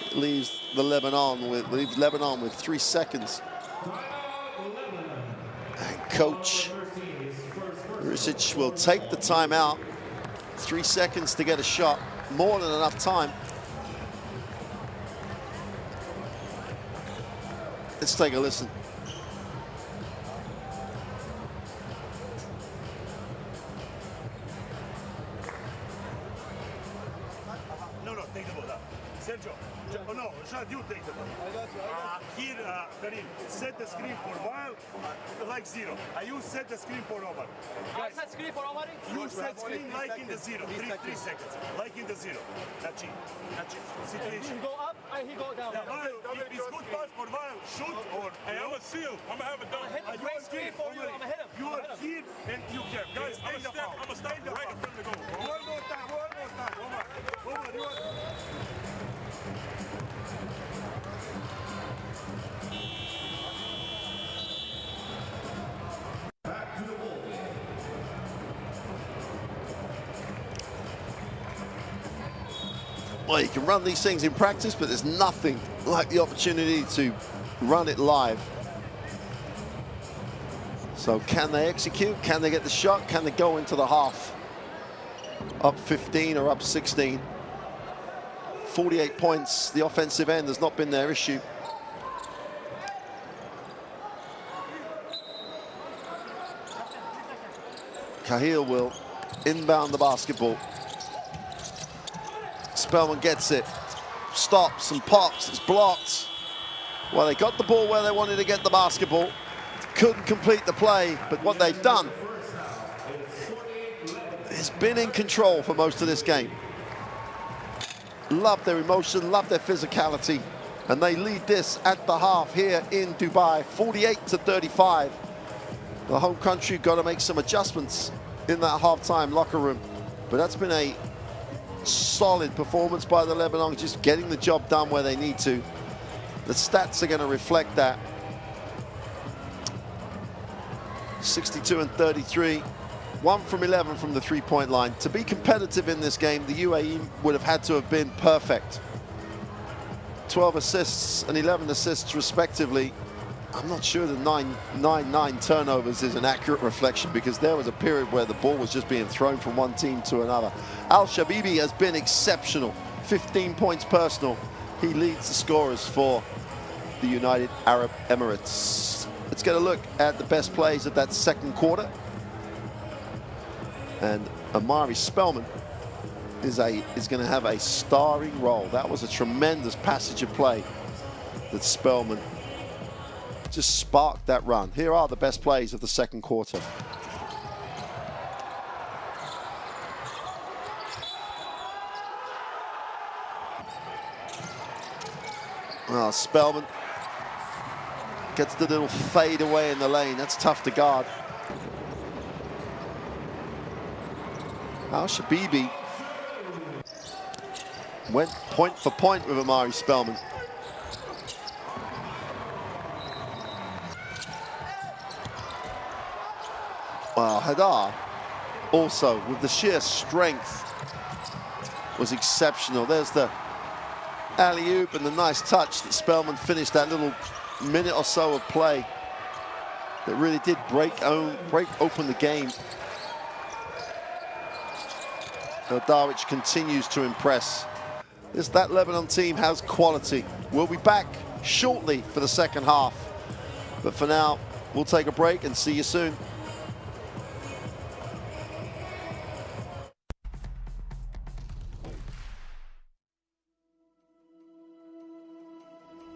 It leaves Lebanon with 3 seconds. And coach Risic will take the timeout. 3 seconds to get a shot. More than enough time. Let's take a listen. Sergio, oh no, Shad, you take the ball. Here, Karim, set the screen for a while, like 0. You set the screen for Omar. I set screen for Omar? You set screen like in the 0, 3 seconds. Like in the 0. That's it. Situation. He go up and he go down. If it's good pass for while, shoot or... Hey, I'm a seal. I'm going to have a dunk. Hit the great screen for you. I'm going to hit him. You are here and you can. Guys, I'm going to stay right in front of the goal. One more time, Omar. Omar, you are... Back to the ball. Well, you can run these things in practice, but there's nothing like the opportunity to run it live. So can they execute? Can they get the shot? Can they go into the half? Up 15 or up 16. 48 points. The offensive end has not been their issue. Cahill will inbound the basketball. Spellman gets it, stops and pops, it's blocked. Well, they got the ball where they wanted to get the basketball. Couldn't complete the play, but what they've done has been in control for most of this game. Love their emotion, love their physicality, and they lead this at the half here in Dubai, 48-35. The home country got to make some adjustments in that halftime locker room, but that's been a solid performance by the Lebanon, just getting the job done where they need to. The stats are going to reflect that. 62 and 33, 1 from 11 from the three-point line. To be competitive in this game, the UAE would have had to have been perfect. 12 assists and 11 assists respectively. I'm not sure the 9 turnovers is an accurate reflection, because there was a period where the ball was just being thrown from one team to another. Al-Shabibi has been exceptional. 15 points personal. He leads the scorers for the United Arab Emirates. Let's get a look at the best plays of that second quarter. And Amari Spellman is going to have a starring role. That was a tremendous passage of play that Spellman just sparked that run. Here are the best plays of the second quarter. Well, Spellman gets the little fade away in the lane. That's tough to guard. Al-Shabibi went point for point with Amari Spellman. Well, Hadar also, with the sheer strength, was exceptional. There's the alley-oop and the nice touch that Spellman finished that little minute or so of play that really did break open the game. Darwich continues to impress. That Lebanon team has quality. We'll be back shortly for the second half. But for now, we'll take a break and see you soon.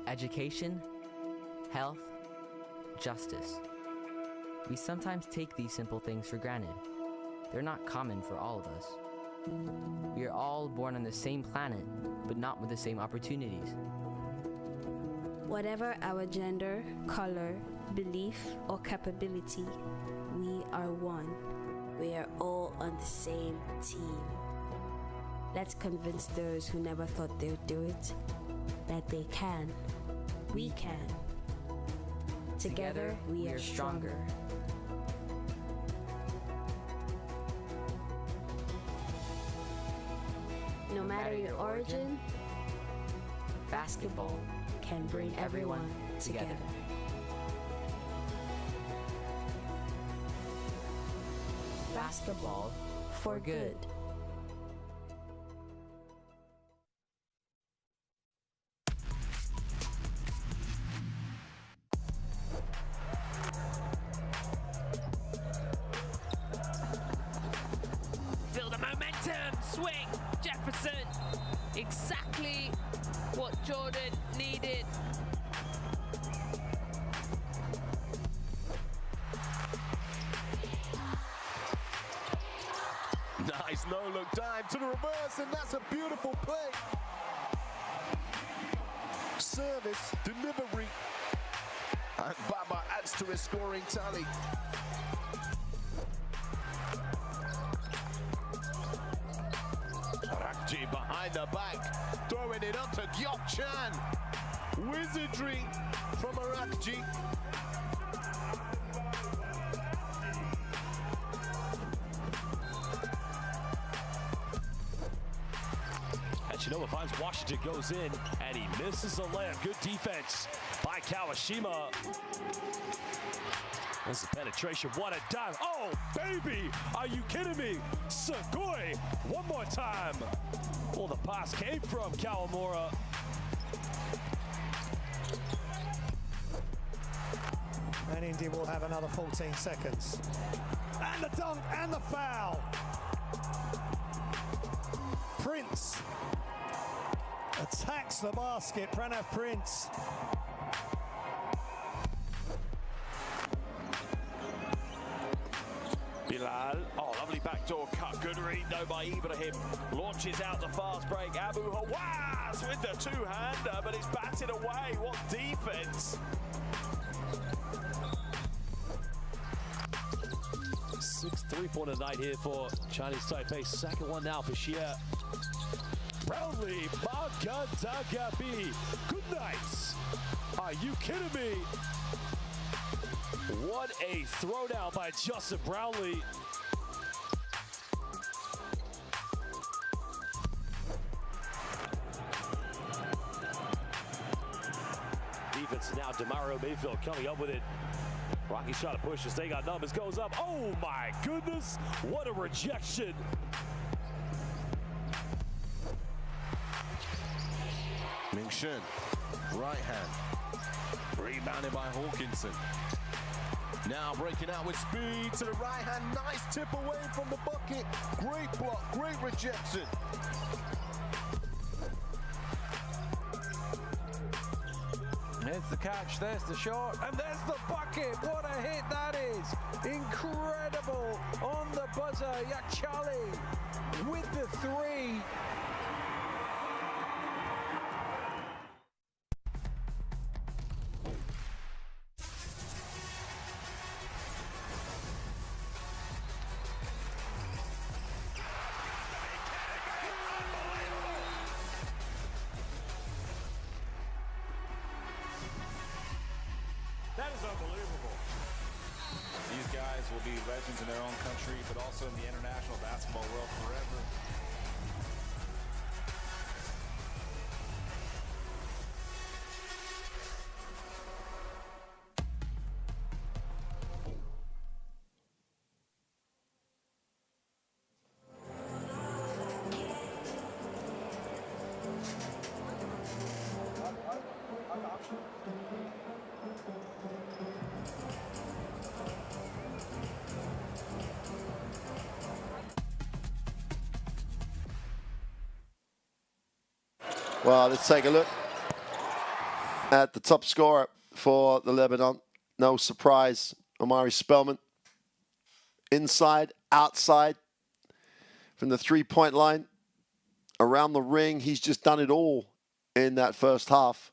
Education, health, justice. We sometimes take these simple things for granted. They're not common for all of us. We are all born on the same planet, but not with the same opportunities. Whatever our gender, color, belief, or capability, we are one. We are all on the same team. Let's convince those who never thought they would do it that they can. We can. Together, we are stronger. No matter your origin, basketball can bring everyone together. Basketball for good. Feel the momentum, swing, Jefferson. Exactly what Jordan needed. Nice no-look dive to the reverse, and that's a beautiful play. Service, delivery, and Baba adds to his scoring tally. Rakji behind the back, throwing it up to Gyok Chan. Wizardry from Arakji. Hachinoa finds Washington, goes in, and he misses a layup. Good defense by Kawashima. There's the penetration. What a dive. Oh, baby. Are you kidding me? Sugoi. One more time. Well, the pass came from Kawamura. And Indy will have another 14 seconds. And the dunk and the foul. Prince attacks the basket. Pranav Prince. Bilal, oh, lovely backdoor cut. Good read, though, by Ibrahim. Launches out the fast break. Abu Hawaz with the two-hander, but it's batted away. What defense! 6 3-pointer night here for Chinese Taipei. Second one now for Xie. Brownlee, Magadagabi. Good night. Are you kidding me? What a throwdown by Justin Brownlee. Defense now, Demario Mayfield coming up with it. Rocky shot to push as they got numbers, goes up. Oh my goodness, what a rejection. Ming-Shen, right hand. Rebounded by Hawkinson. Now breaking out with speed to the right hand. Nice tip away from the bucket. Great block, great rejection. There's the catch, there's the shot, and there's the bucket. What a hit that is. Incredible on the buzzer. Yakchali with the three. That is unbelievable. These guys will be legends in their own country, but also in the international basketball world forever. Well, let's take a look at the top scorer for the Lebanon. No surprise, Omari Spellman. Inside, outside, from the three-point line, around the ring. He's just done it all in that first half.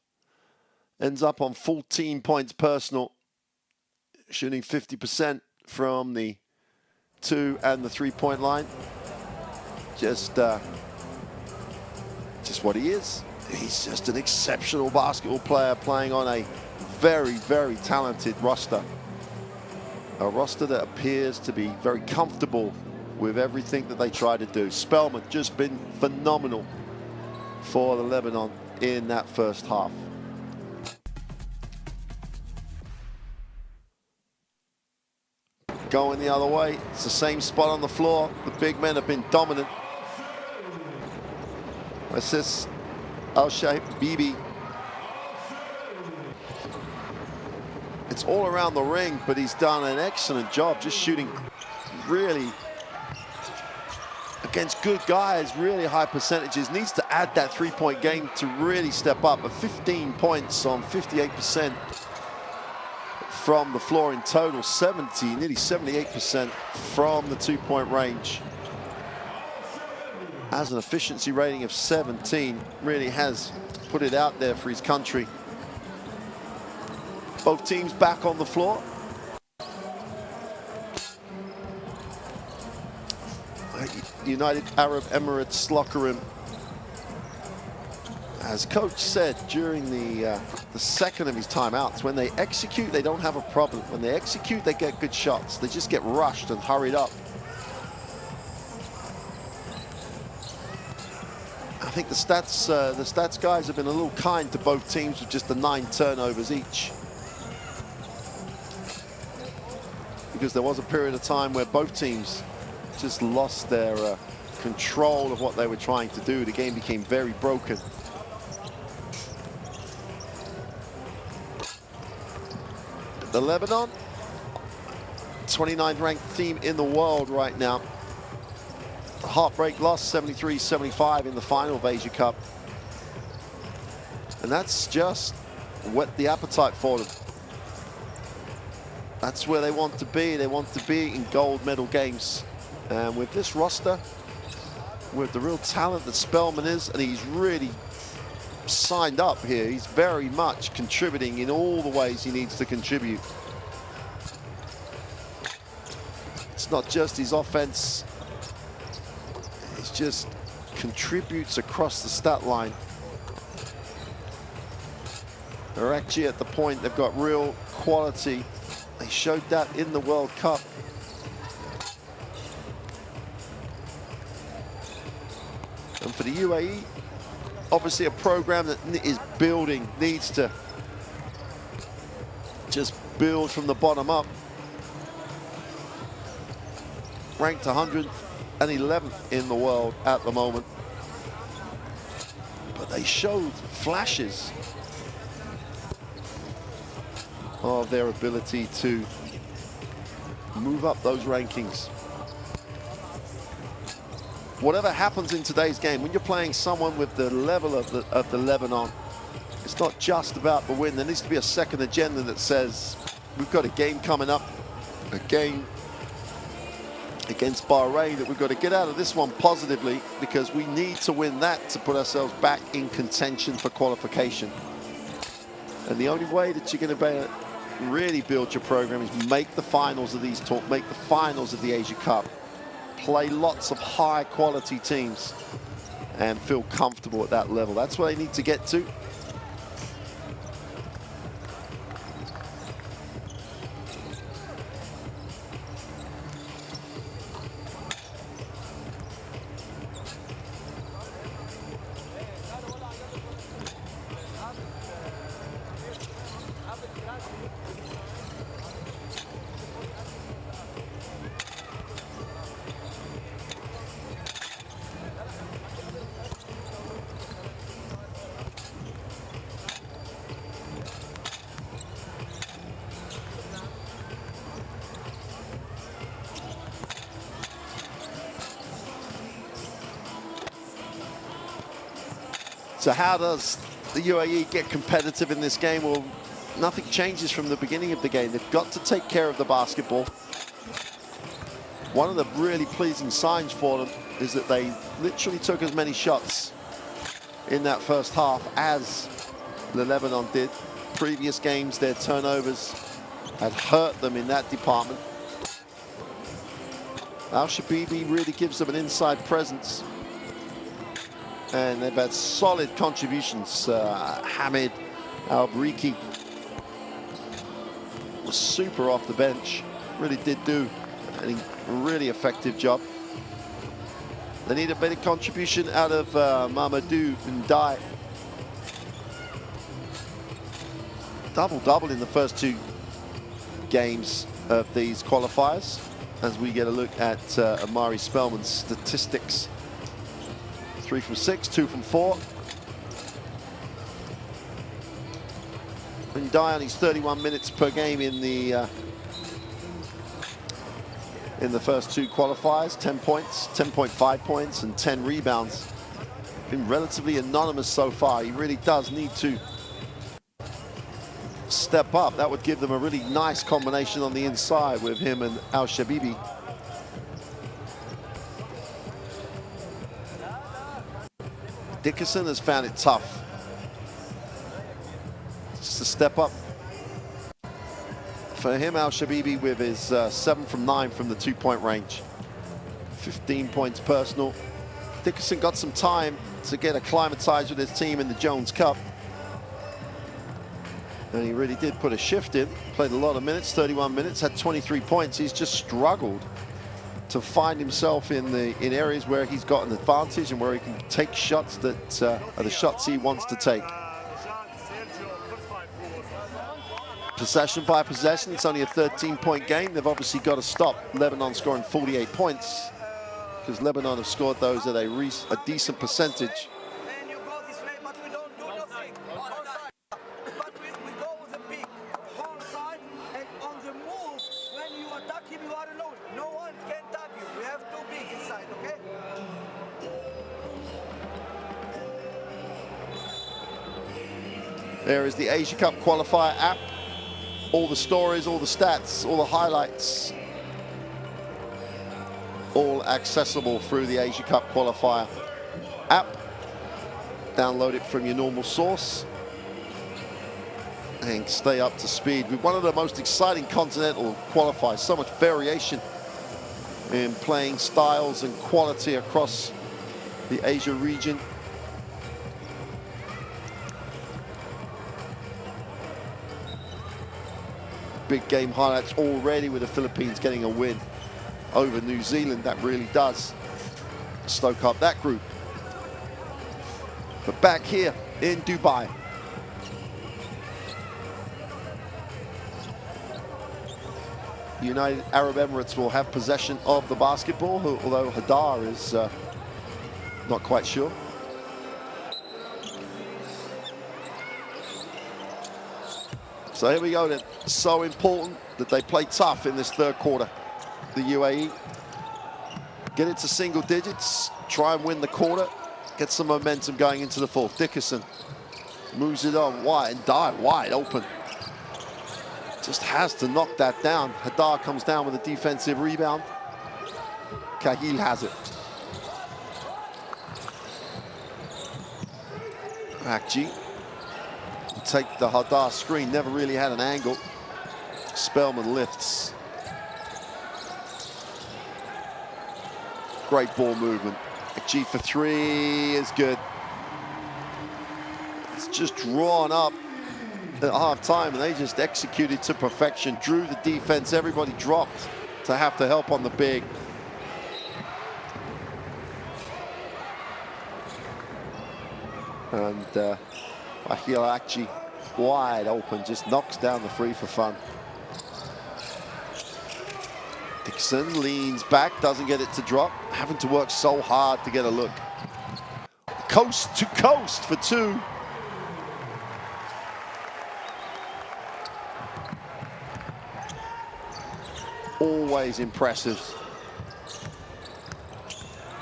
Ends up on 14 points personal, shooting 50% from the 2 and the 3-point line. Just what he is. He's just an exceptional basketball player playing on a very, very talented roster. A roster that appears to be very comfortable with everything that they try to do. Spellman just been phenomenal for the Lebanon in that first half. Going the other way, it's the same spot on the floor. The big men have been dominant. Assist Al-Shaib Bibi. It's all around the ring, but he's done an excellent job just shooting really against good guys, really high percentages. Needs to add that three-point game to really step up. 15 points on 58% from the floor in total, nearly 78% from the two-point range. Has an efficiency rating of 17, really has put it out there for his country. Both teams back on the floor. United Arab Emirates locker room. As coach said during the second of his timeouts, when they execute, they don't have a problem. When they execute, they get good shots. They just get rushed and hurried up. think the stats guys have been a little kind to both teams with just the 9 turnovers each. Because there was a period of time where both teams just lost their control of what they were trying to do. The game became very broken. The Lebanon, 29th ranked team in the world right now. Heartbreak loss, 73-75 in the final of Asia Cup. And that's just whet the appetite for them. That's where they want to be. They want to be in gold medal games. And with this roster, with the real talent that Spellman is, and he's really signed up here, he's very much contributing in all the ways he needs to contribute. It's not just his offense, it's just contributes across the stat line. They're actually at the point they've got real quality. They showed that in the World Cup. And for the UAE, obviously a program that is building, needs to just build from the bottom up. Ranked 111th in the world at the moment. But they showed flashes of their ability to move up those rankings. Whatever happens in today's game, when you're playing someone with the level of the Lebanon, it's not just about the win. There needs to be a second agenda that says, we've got a game coming up, a game against Bahrain that we've got to get out of this one positively, because we need to win that to put ourselves back in contention for qualification. And the only way that you're going to really build your program is make the finals of these make the finals of the Asia Cup, play lots of high quality teams and feel comfortable at that level. That's where they need to get to. So how does the UAE get competitive in this game? Well, nothing changes from the beginning of the game. They've got to take care of the basketball. One of the really pleasing signs for them is that they literally took as many shots in that first half as the Lebanon did. Previous games, their turnovers had hurt them in that department. Al-Shabibi really gives them an inside presence. And they've had solid contributions. Hamid Al-Briki was super off the bench. Really did do a really effective job. They need a better contribution out of Mamadou Ndai. Double-double in the first 2 games of these qualifiers, as we get a look at Amari Spellman's statistics. 3 from 6, 2 from 4. And Ndai on his 31 minutes per game in the first 2 qualifiers, 10 points, 10.5 points, and 10 rebounds. Been relatively anonymous so far. He really does need to step up. That would give them a really nice combination on the inside with him and Al-Shabibi. Dickerson has found it tough. Just a step up for him. Al-Shabibi with his 7 from 9 from the 2-point range. 15 points personal. Dickerson got some time to get acclimatized with his team in the Jones Cup. And he really did put a shift in. Played a lot of minutes, 31 minutes, had 23 points. He's just struggled to find himself in areas where he's got an advantage and where he can take shots that are the shots he wants to take. Possession by possession, it's only a 13-point game. They've obviously got to stop Lebanon scoring 48 points because Lebanon have scored those at a decent percentage. There is the Asia Cup qualifier app. All the stories, all the stats, all the highlights, all accessible through the Asia Cup qualifier app. Download it from your normal source and stay up to speed with one of the most exciting continental qualifiers. So much variation in playing styles and quality across the Asia region. Big game highlights already with the Philippines getting a win over New Zealand. That really does stoke up that group. But back here in Dubai, the United Arab Emirates will have possession of the basketball, although Hadar is not quite sure. So here we go then. So important that they play tough in this third quarter. The UAE get it to single digits, try and win the quarter, get some momentum going into the fourth. Dickerson moves it on wide and Dye wide open. Just has to knock that down. Hadar comes down with a defensive rebound. Kahil has it. Akji take the Hadar screen, never really had an angle. Spellman lifts. Great ball movement. Akji for three is good. It's just drawn up at half-time and they just executed to perfection. Drew the defense, everybody dropped to have to help on the big. And Ahil Akji wide open, just knocks down the three for fun. Dixon leans back, doesn't get it to drop, having to work so hard to get a look. Coast to coast for two. Always impressive.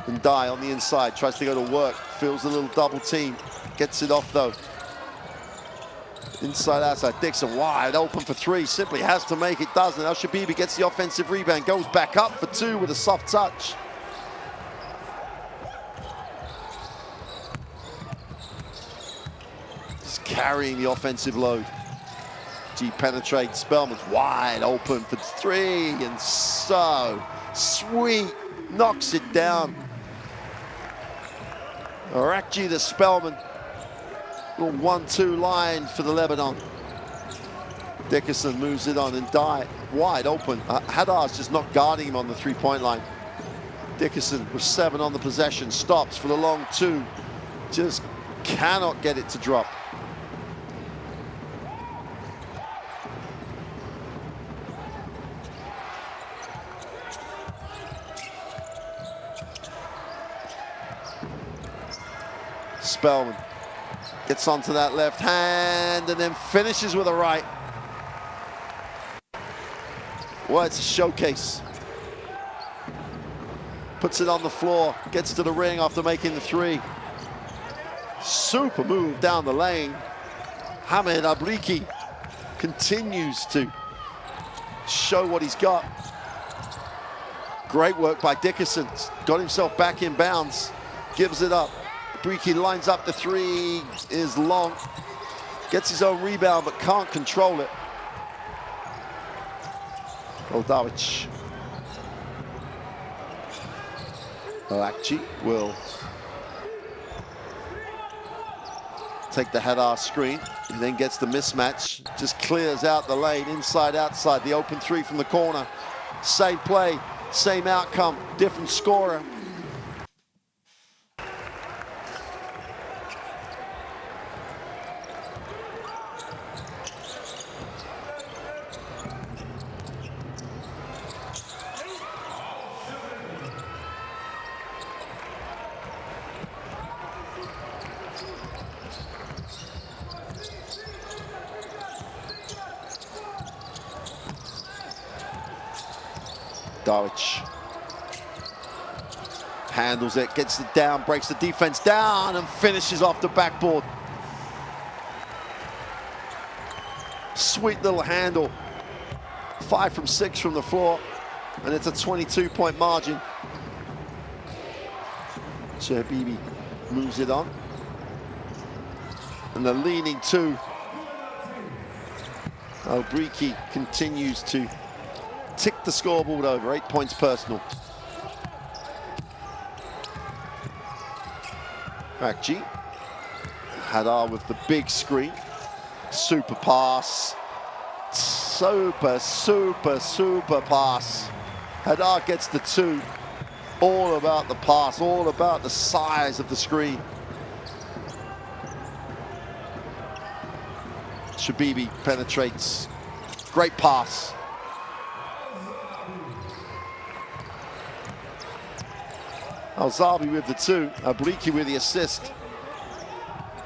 And Dye on the inside, tries to go to work, feels a little double team, gets it off though. Inside, outside, Dixon wide open for three, simply has to make it, doesn't. El Shabibi gets the offensive rebound, goes back up for two with a soft touch. Just carrying the offensive load. G penetrates, Spellman's wide open for three, and so sweet, knocks it down. Arakji to Spellman. Little 1-2 line for the Lebanon. Dickerson moves it on and Dye wide open. Hadar's just not guarding him on the three-point line. Dickerson with 7 on the possession, stops for the long two. Just cannot get it to drop. Spellman gets onto that left hand and then finishes with a right. Well, it's a showcase. Puts it on the floor, gets to the ring after making the three. Super move down the lane. Hamed Abriki continues to show what he's got. Great work by Dickerson. Got himself back in bounds, gives it up. Abriki lines up the three, is long. Gets his own rebound, but can't control it. Oldavic. Akji will take the Hadar screen. He then gets the mismatch, just clears out the lane, inside, outside, the open three from the corner. Same play, same outcome, different scorer. Darwich handles it, gets it down, breaks the defense down, and finishes off the backboard. Sweet little handle. 5 from 6 from the floor, and it's a 22-point margin. So Habibi moves it on. And the leaning two. Albriki continues to tick the scoreboard over, 8 points personal. Akji. Hadar with the big screen. Super pass. Super, super, super pass. Hadar gets the 2. All about the pass, all about the size of the screen. Shabibi penetrates. Great pass. Al-Zabi with the 2, Abriki with the assist.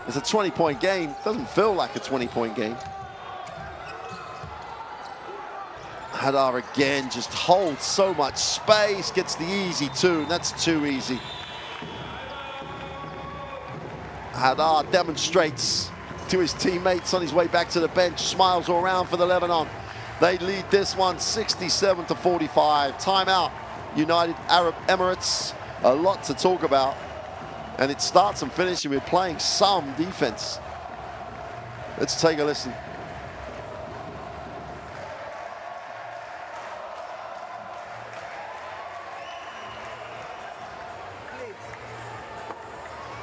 It's a 20-point game. Doesn't feel like a 20-point game. Hadar again just holds so much space, gets the easy 2, and that's too easy. Hadar demonstrates to his teammates on his way back to the bench, smiles all around for the Lebanon. They lead this one 67-45. Timeout, United Arab Emirates. A lot to talk about, and it starts and finishes with playing some defense. Let's take a listen.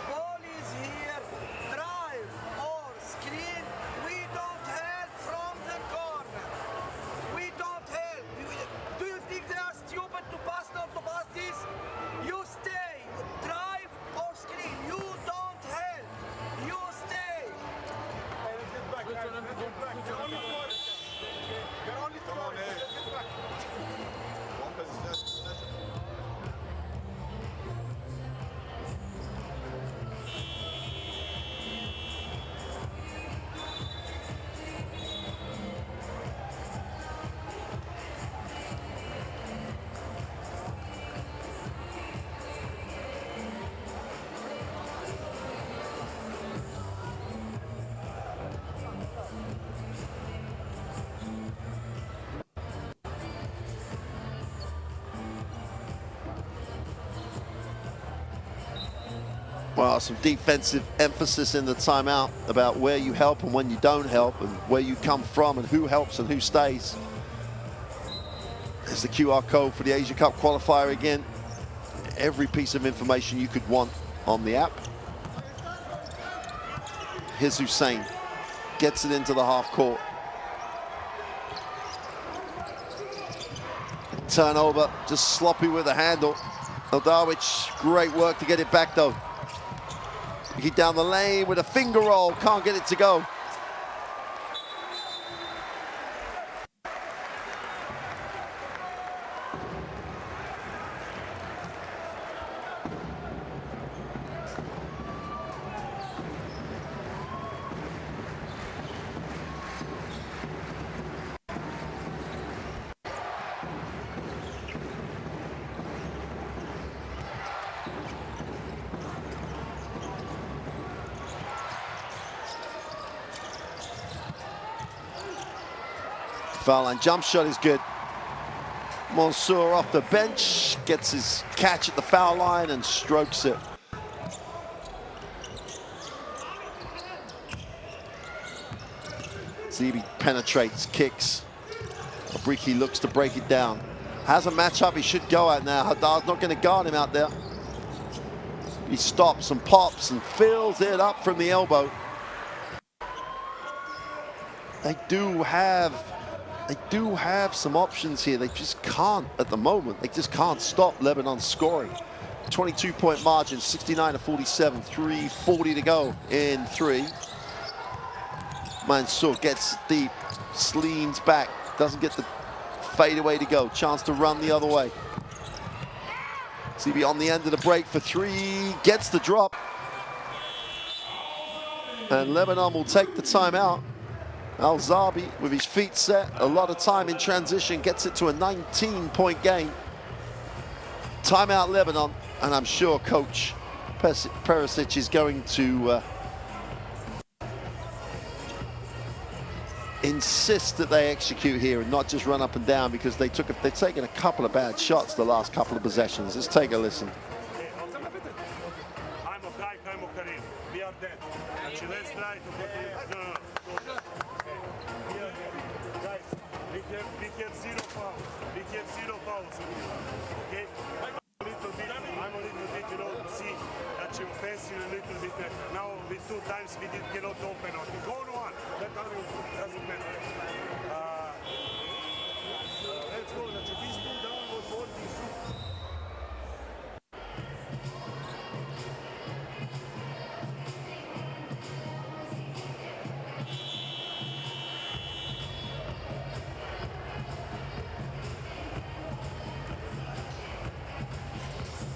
Ball is here, drive or screen. We don't help from the corner. We don't help. Do you think they are stupid to pass, not to pass this? You stay, drive or screen. You don't help. You stay. Well, some defensive emphasis in the timeout about where you help and when you don't help, and where you come from and who helps and who stays. There's the QR code for the Asia Cup qualifier again. Every piece of information you could want on the app. Here's Hussein. Gets it into the half court. Turnover, just sloppy with the handle. Darwich, great work to get it back though. He down the lane with a finger roll, can't get it to go. Foul line jump shot is good. Mansour off the bench, gets his catch at the foul line and strokes it. Zebi penetrates, kicks. Abriki looks to break it down. Has a matchup he should go at now. Hadar's not going to guard him out there. He stops and pops and fills it up from the elbow. They do have They do have some options here. They just can't, at the moment, they just can't stop Lebanon scoring. 22-point margin, 69-47, 3:40 to go in 3. Mansour gets deep, leans back, doesn't get the fadeaway to go. Chance to run the other way. CB on the end of the break for 3, gets the drop. And Lebanon will take the timeout. Al-Zabi with his feet set, a lot of time in transition, gets it to a 19-point game. Timeout Lebanon, and I'm sure Coach Perisic is going to insist that they execute here and not just run up and down, because they've taken a couple of bad shots the last couple of possessions. Let's take a listen. We are dead. Actually, let's try to put it. No. Guys, we have 0 fouls. We have 0 fouls. Okay? I'm a little bit, you know, see, actually offensive a little bit. Now, with 2 times we cannot open on. Go on. That doesn't matter. Let's go. These 2 down was more than 2.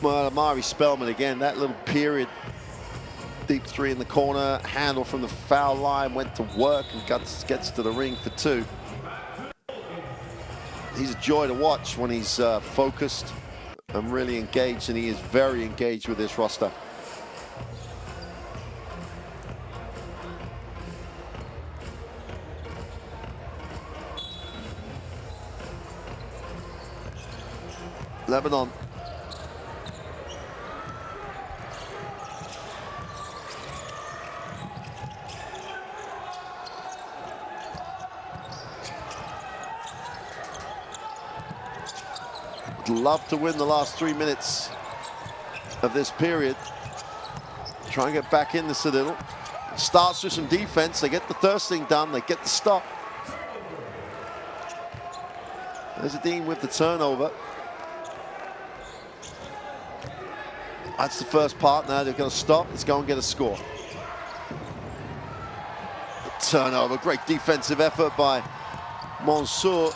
Well, Amari Spellman again, that little period, deep 3 in the corner, handle from the foul line, went to work and gets to the ring for 2. He's a joy to watch when he's focused and really engaged, and he is very engaged with this roster. Lebanon. Love to win the last 3 minutes of this period. Try and get back in this a little. Starts with some defense. They get the first thing done. They get the stop. There's a Dean with the turnover. That's the first part. Now they're going to stop. Let's go and get a score. The turnover. Great defensive effort by Mansour.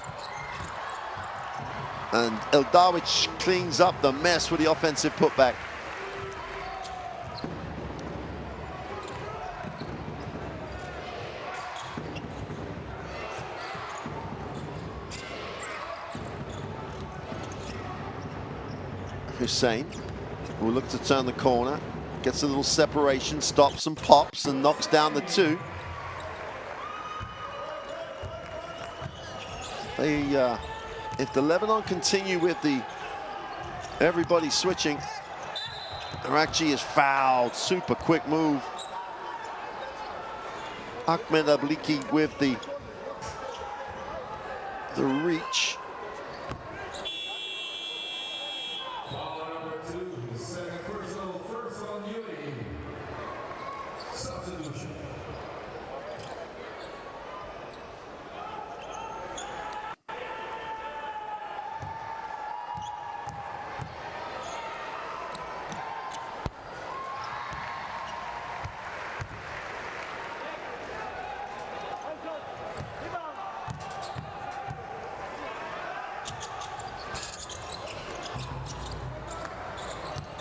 And Eldawich cleans up the mess with the offensive putback. Hussein will look to turn the corner, gets a little separation, stops and pops and knocks down the 2. If the Lebanon continue with the everybody switching, Arakji is fouled. Super quick move. Ahmed Abliki with the reach.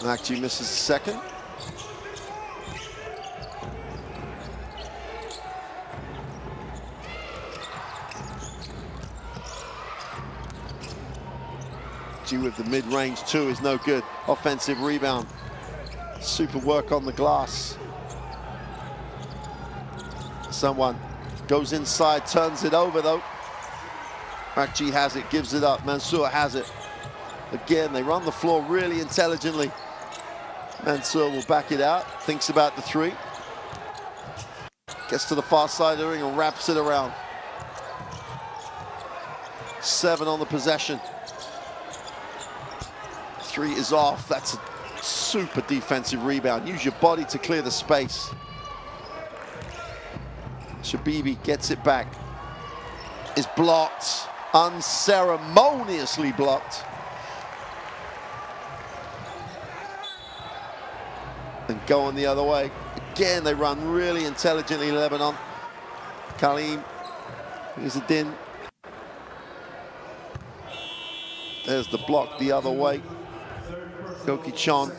Actually misses the second. G with the mid-range 2 is no good. Offensive rebound. Super work on the glass. Someone goes inside, turns it over though. Akji has it, gives it up. Mansour has it. Again, they run the floor really intelligently. Mansour will back it out, thinks about the 3. Gets to the far side of the ring and wraps it around. 7 on the possession. 3 is off. That's a super defensive rebound. Use your body to clear the space. Shabibi gets it back is blocked, unceremoniously blocked. And going the other way. Again, they run really intelligently, Lebanon. Kalim, Izzadin. There's the block the other way. Goki-chan.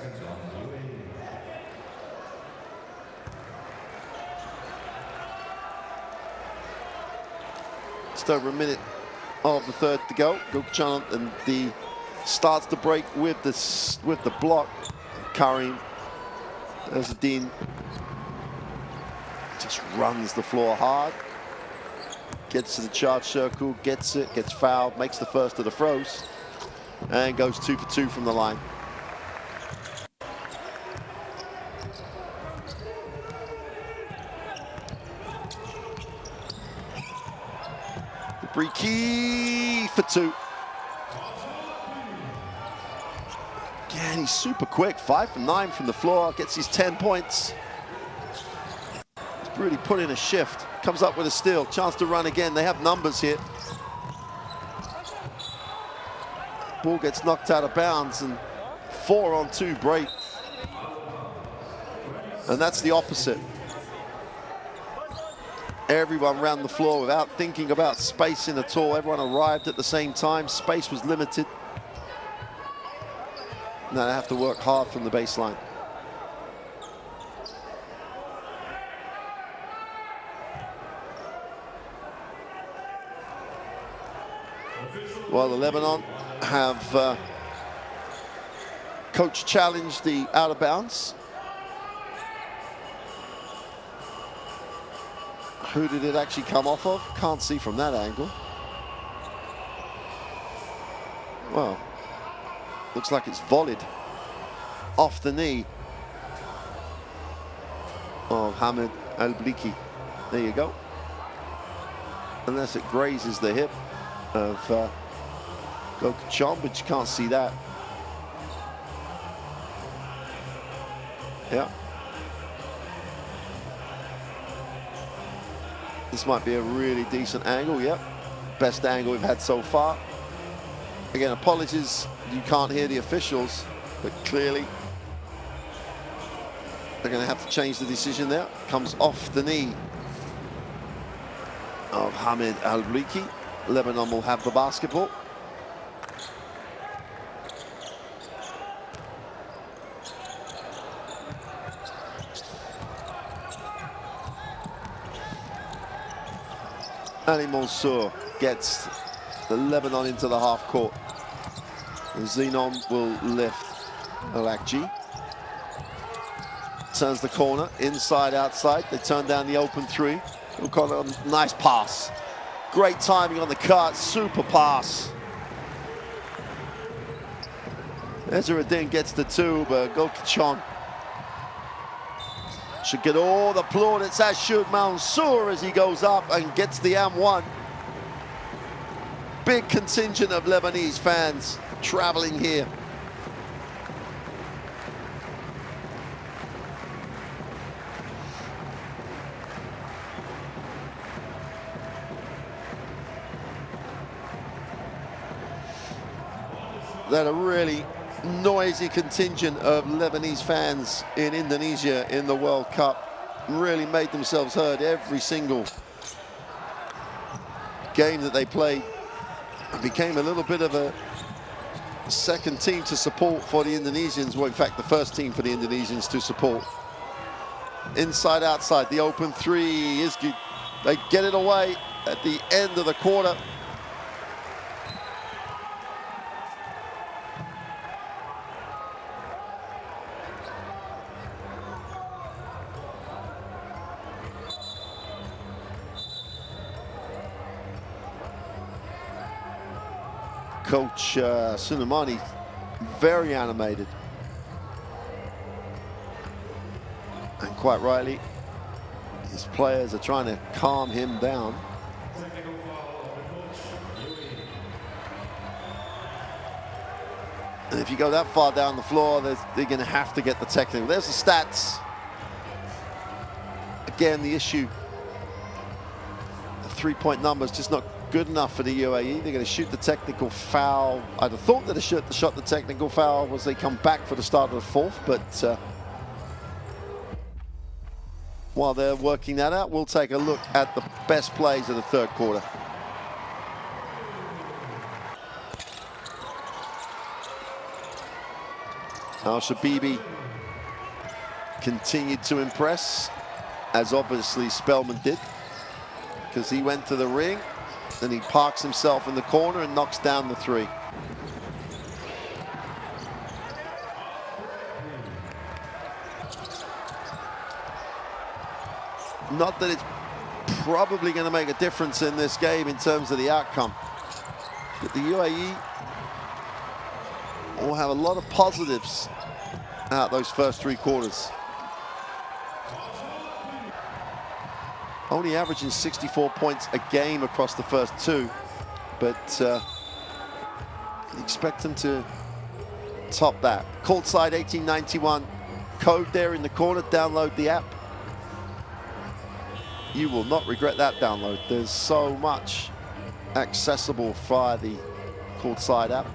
Just over a minute of the third to go. Goki-chan and the starts to break with the block. Karim. Izzadin just runs the floor hard. Gets to the charge circle, gets it, gets fouled, makes the first of the throws, and goes 2 for 2 from the line. Briki for 2. Again, he's super quick, 5 for 9 from the floor, gets his 10 points. He's really put in a shift. Comes up with a steal, chance to run again. They have numbers here. Ball gets knocked out of bounds and 4-on-2 break. And that's the opposite. Everyone ran the floor without thinking about spacing at all. Everyone arrived at the same time. Space was limited. Now they have to work hard from the baseline. Well, the Lebanon have coach challenged the out of bounds. Who did it actually come off of? Can't see from that angle. Well, looks like it's volleyed off the knee of Hamid Al-Bliki. There you go. Unless it grazes the hip of Goki-chan, but you can't see that. Yeah. This might be a really decent angle, yep. Best angle we've had so far. Again, apologies, you can't hear the officials, but clearly they're going to have to change the decision there. Comes off the knee of Hamid Al-Bliki. Lebanon will have the basketball. Ali Mansour gets the Lebanon into the half court. And Zenon will lift Alakji. Turns the corner, inside, outside. They turn down the open 3. Nice pass. Great timing on the cut, super pass. Ezra-Din gets the 2, but Goki-chan should get all the plaudits, as should Mansour as he goes up and gets the M1. Big contingent of Lebanese fans traveling here. That a really noisy contingent of Lebanese fans in Indonesia in the World Cup really made themselves heard every single game that they played. It became a little bit of a second team to support for the Indonesians, well, in fact, the first team for the Indonesians to support. Inside, outside, the open 3 is good. They get it away at the end of the quarter. Coach Suleimani, very animated. And quite rightly, his players are trying to calm him down. And if you go that far down the floor, they're going to have to get the technical. There's the stats. Again, the issue, the 3-point numbers just not good enough for the UAE. They're going to shoot the technical foul. I'd have thought that they shot the technical foul as they come back for the start of the fourth, but while they're working that out, we'll take a look at the best plays of the third quarter. Al-Shabibi continued to impress, as obviously Spellman did, because he went to the ring, then he parks himself in the corner and knocks down the three. Not that it's probably going to make a difference in this game in terms of the outcome, but the UAE will have a lot of positives out those first three quarters. Only averaging 64 points a game across the first two, but expect them to top that. Courtside 1891 code there in the corner. Download the app. You will not regret that download. There's so much accessible via the Courtside app.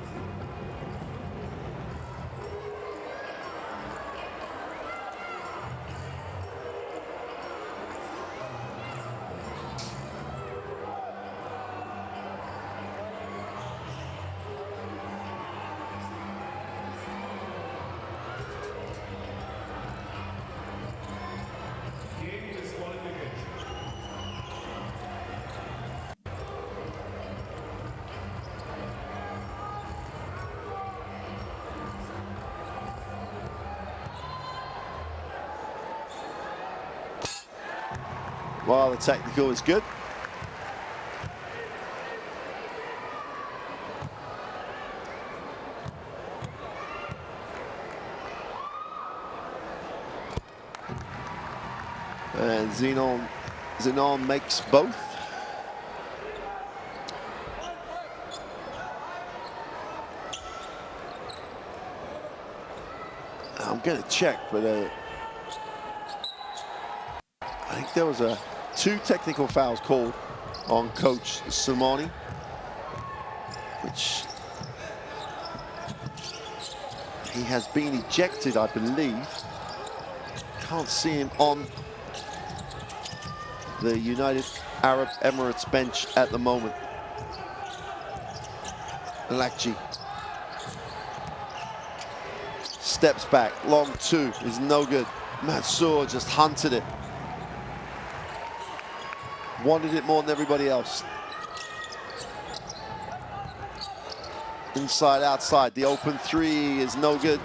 Well, the technical is good. And Zenon makes both. I'm going to check, but I think there was two technical fouls called on Coach Simoni, which he has been ejected, I believe. Can't see him on the United Arab Emirates bench at the moment. Lakji steps back, long two is no good. Mansour just hunted it. Wanted it more than everybody else. Inside, outside, the open three is no good.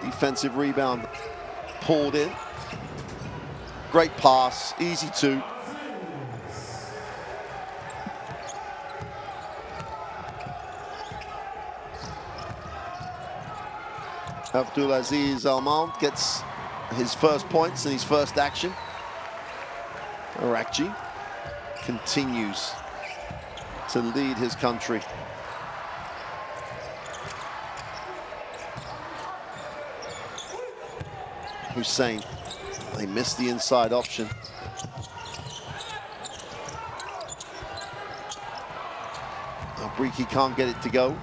Defensive rebound pulled in. Great pass, easy two. Abdulaziz Almond gets his first points in his first action. Arakji continues to lead his country. Hussein, they missed the inside option. Abriki can't get it to go.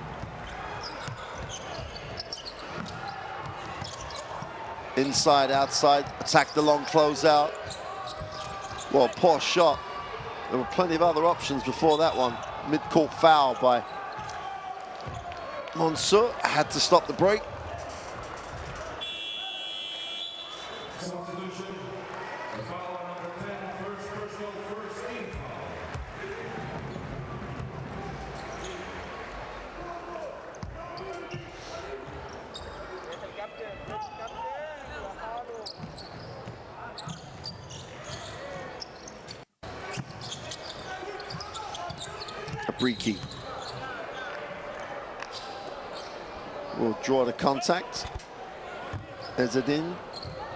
Inside, outside, attack the long closeout. Well, poor shot. There were plenty of other options before that one. Mid-court foul by Mansour. Had to stop the break. Abriki will draw the contact. Ezzedine.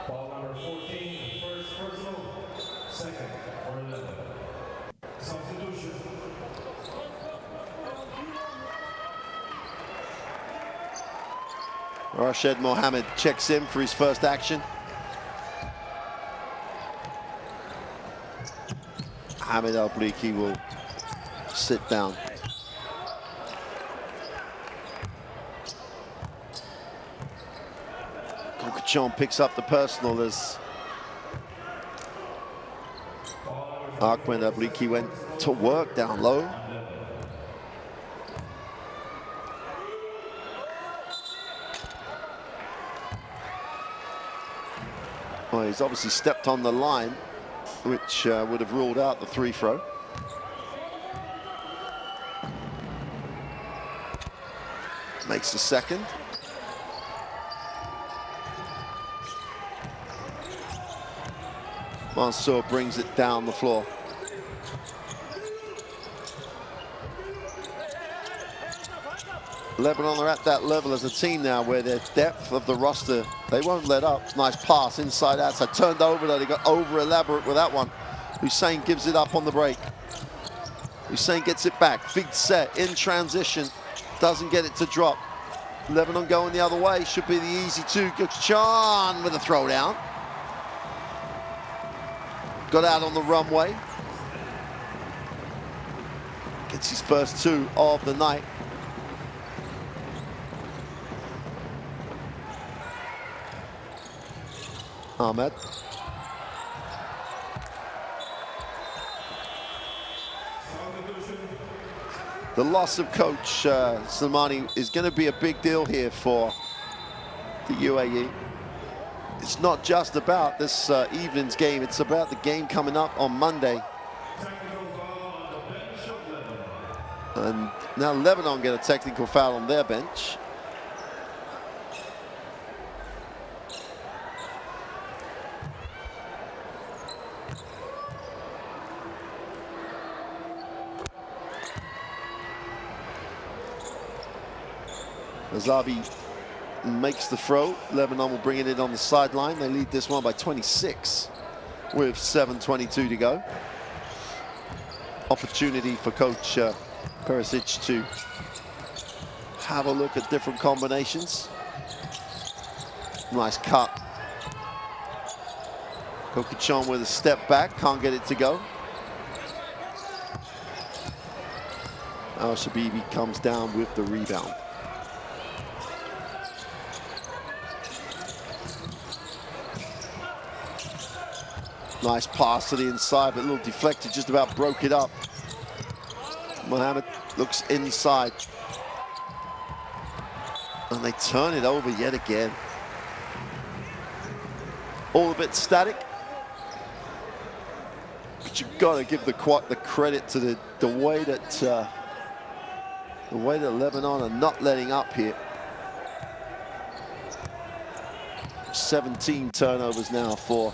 Ball number 14, first personal, second for 11. Substitution. Rashed Mohammed checks in for his first action. Hamid Al-Bliki will sit down. Kokachon picks up the personal as Ahmed Abriki went to work down low. Well, he's obviously stepped on the line, which would have ruled out the free throw. Makes the second. Mansour brings it down the floor. Lebanon are at that level as a team now where their depth of the roster, they won't let up. Nice pass inside outside, turned over though, they got over elaborate with that one. Hussein gives it up on the break. Hussein gets it back, big set in transition, doesn't get it to drop. Lebanon going the other way, should be the easy two. Gökçen with a throwdown. Got out on the runway. Gets his first two of the night. Ahmed. The loss of coach Salmani is going to be a big deal here for the UAE. It's not just about this evening's game, it's about the game coming up on Monday. And now Lebanon get a technical foul on their bench. Azabi makes the throw. Lebanon will bring it in on the sideline. They lead this one by 26 with 7:22 to go. Opportunity for Coach Perisic to have a look at different combinations. Nice cut. Kokachon with a step back, can't get it to go. Al-Shabibi comes down with the rebound. Nice pass to the inside, but a little deflected, just about broke it up. Mohammed looks inside. And they turn it over yet again. All a bit static. But you've got to give the credit to the way that Lebanon are not letting up here. 17 turnovers now for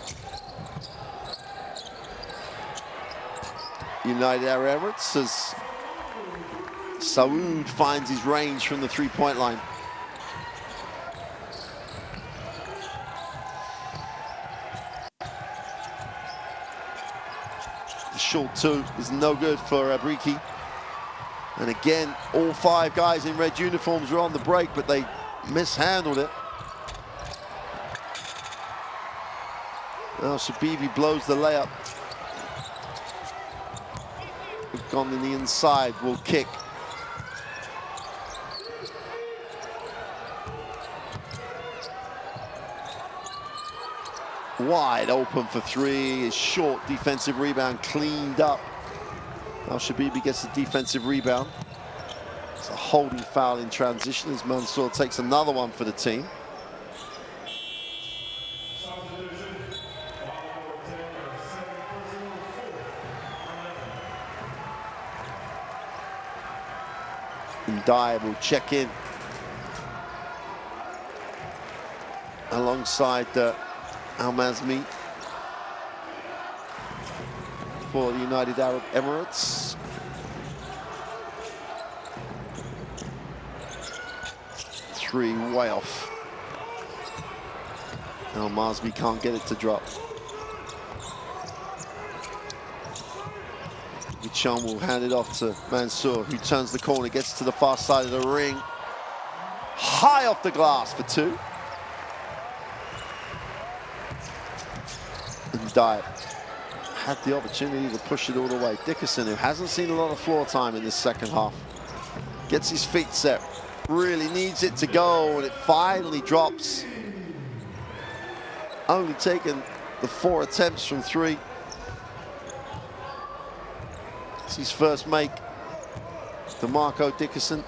United Arab Emirates as Saoud finds his range from the three-point line. The short two is no good for Abriki. And again, all five guys in red uniforms were on the break, but they mishandled it. Now Shabibi blows the layup. Gone in the inside, will kick. Wide open for three. His short defensive rebound cleaned up. Al-Shabibi gets the defensive rebound. It's a holding foul in transition as Mansour takes another one for the team. Dye will check in alongside Al-Mazmi for the United Arab Emirates. Three way off. Al-Mazmi can't get it to drop. Chum will hand it off to Mansour, who turns the corner, gets to the far side of the ring. High off the glass for two. And Dye had the opportunity to push it all the way. Dickerson, who hasn't seen a lot of floor time in this second half, gets his feet set, really needs it to go, and it finally drops. Only taken the 4 attempts from 3. It's his first make to Marco Dickerson.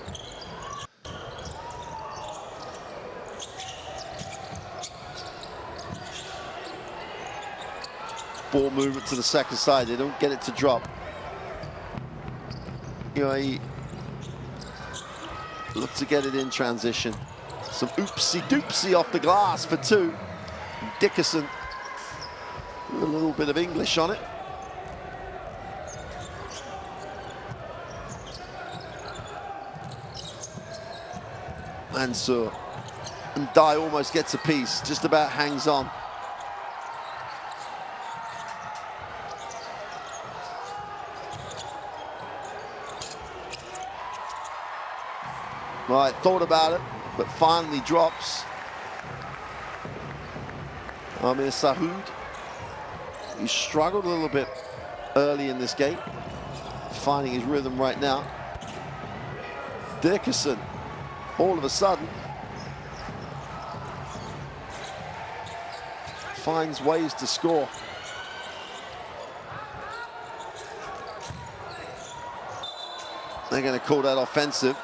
Ball movement to the second side. They don't get it to drop. UAE look to get it in transition. Some oopsie-doopsie off the glass for 2. Dickerson, with a little bit of English on it. Mansour. And Dye almost gets a piece, just about hangs on. Right, thought about it, but finally drops. Amir Sahoud. He struggled a little bit early in this game, finding his rhythm right now. Dickerson, all of a sudden, finds ways to score. They're going to call that offensive.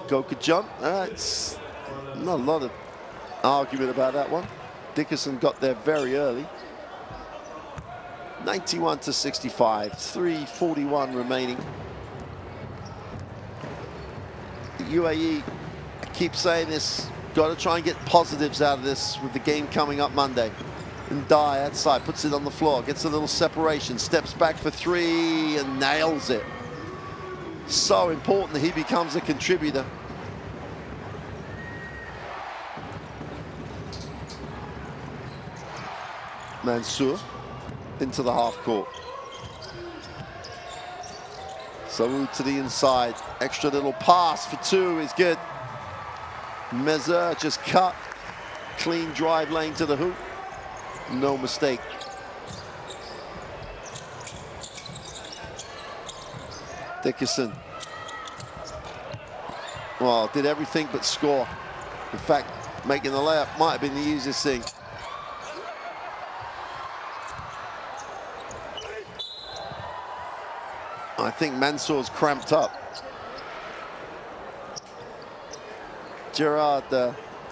Goka jump. It's not a lot of argument about that one. Dickerson got there very early. 91-65, 3:41 remaining. The UAE, I keep saying this, got to try and get positives out of this with the game coming up Monday. And Dye outside, puts it on the floor, gets a little separation, steps back for 3 and nails it. So important that he becomes a contributor. Mansour into the half court. Sahoud to the inside. Extra little pass for 2 is good. Meza just cut. Clean drive lane to the hoop. No mistake. Dickerson. Well, did everything but score. In fact, making the layup might have been the easiest thing. I think Mansour's cramped up. Gerard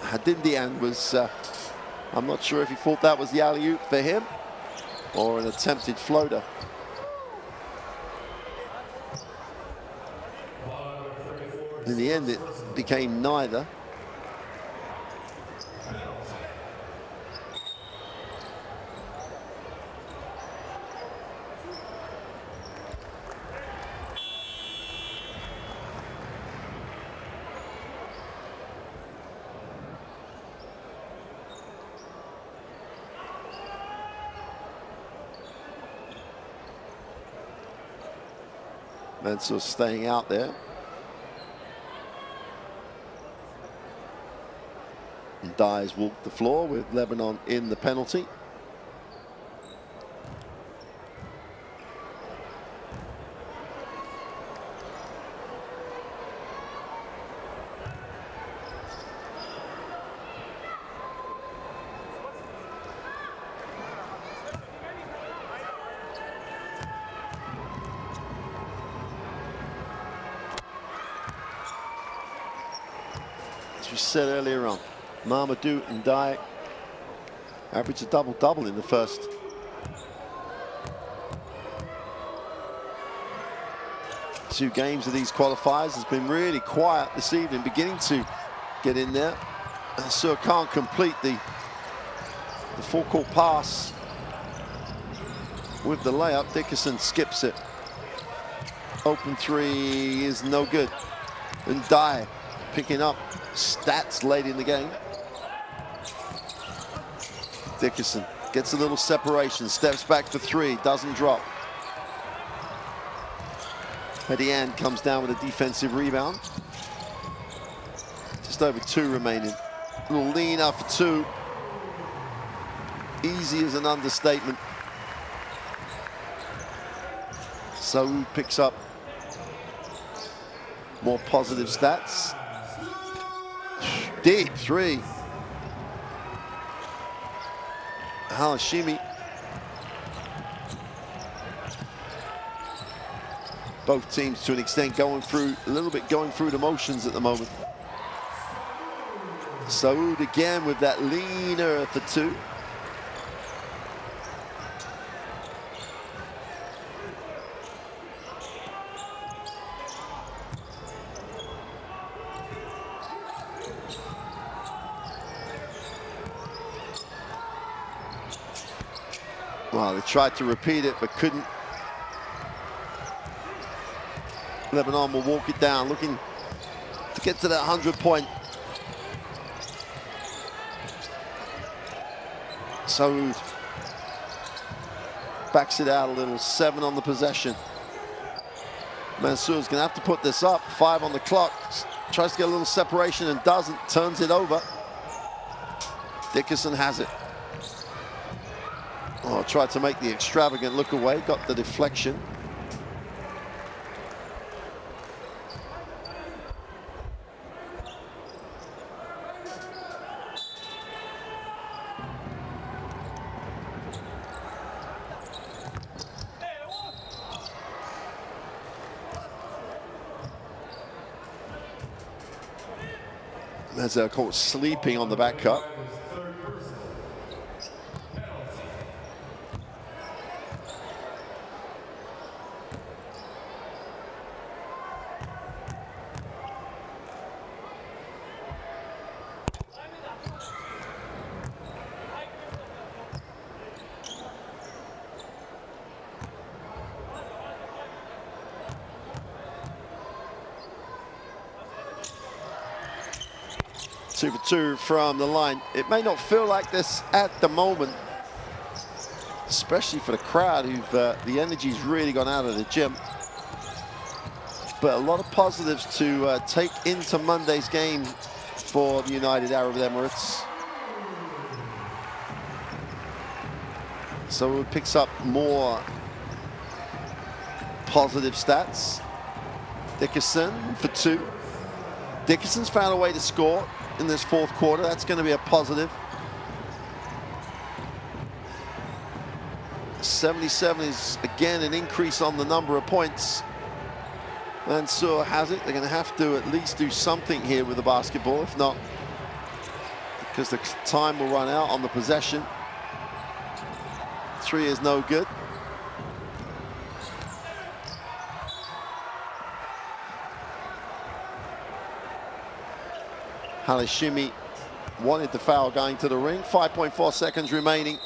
Hadindian was, I'm not sure if he thought that was the alley-oop for him or an attempted floater. In the end, it became neither. Mansour staying out there. And Dye's walked the floor with Lebanon in the penalty. As we said earlier on, Mamadou and Dye averaged a double-double in the first. Two games of these qualifiers. Has been really quiet this evening, beginning to get in there. So can't complete the full-court pass with the layup. Dickerson skips it. Open 3 is no good. And Dye picking up stats late in the game. Dickerson gets a little separation, steps back for 3, doesn't drop. Hadian comes down with a defensive rebound. Just over 2 remaining. A little lean up for 2. Easy as an understatement. Saud picks up more positive stats. Deep 3. Halashimi. Both teams, to an extent, going through the motions at the moment. Saud again with that leaner for 2. Well, they tried to repeat it, but couldn't. Lebanon will walk it down, looking to get to that 100-point. Saud backs it out a little. 7 on the possession. Mansour's gonna have to put this up. 5 on the clock. Tries to get a little separation and doesn't. Turns it over. Dickerson has it. Oh, tried to make the extravagant look away. Got the deflection. As they're caught sleeping on the back cut. Two for 2 from the line. It may not feel like this at the moment, especially for the crowd who've the energy's really gone out of the gym. But a lot of positives to take into Monday's game for the United Arab Emirates. So it picks up more positive stats. Dickerson for 2. Dickerson's found a way to score in this 4th quarter. That's going to be a positive. 77 is again an increase on the number of points. Mansour has it. They're going to have to at least do something here with the basketball. If not, because the time will run out on the possession. 3 is no good. Halashimi wanted the foul going to the ring. 5.4 seconds remaining.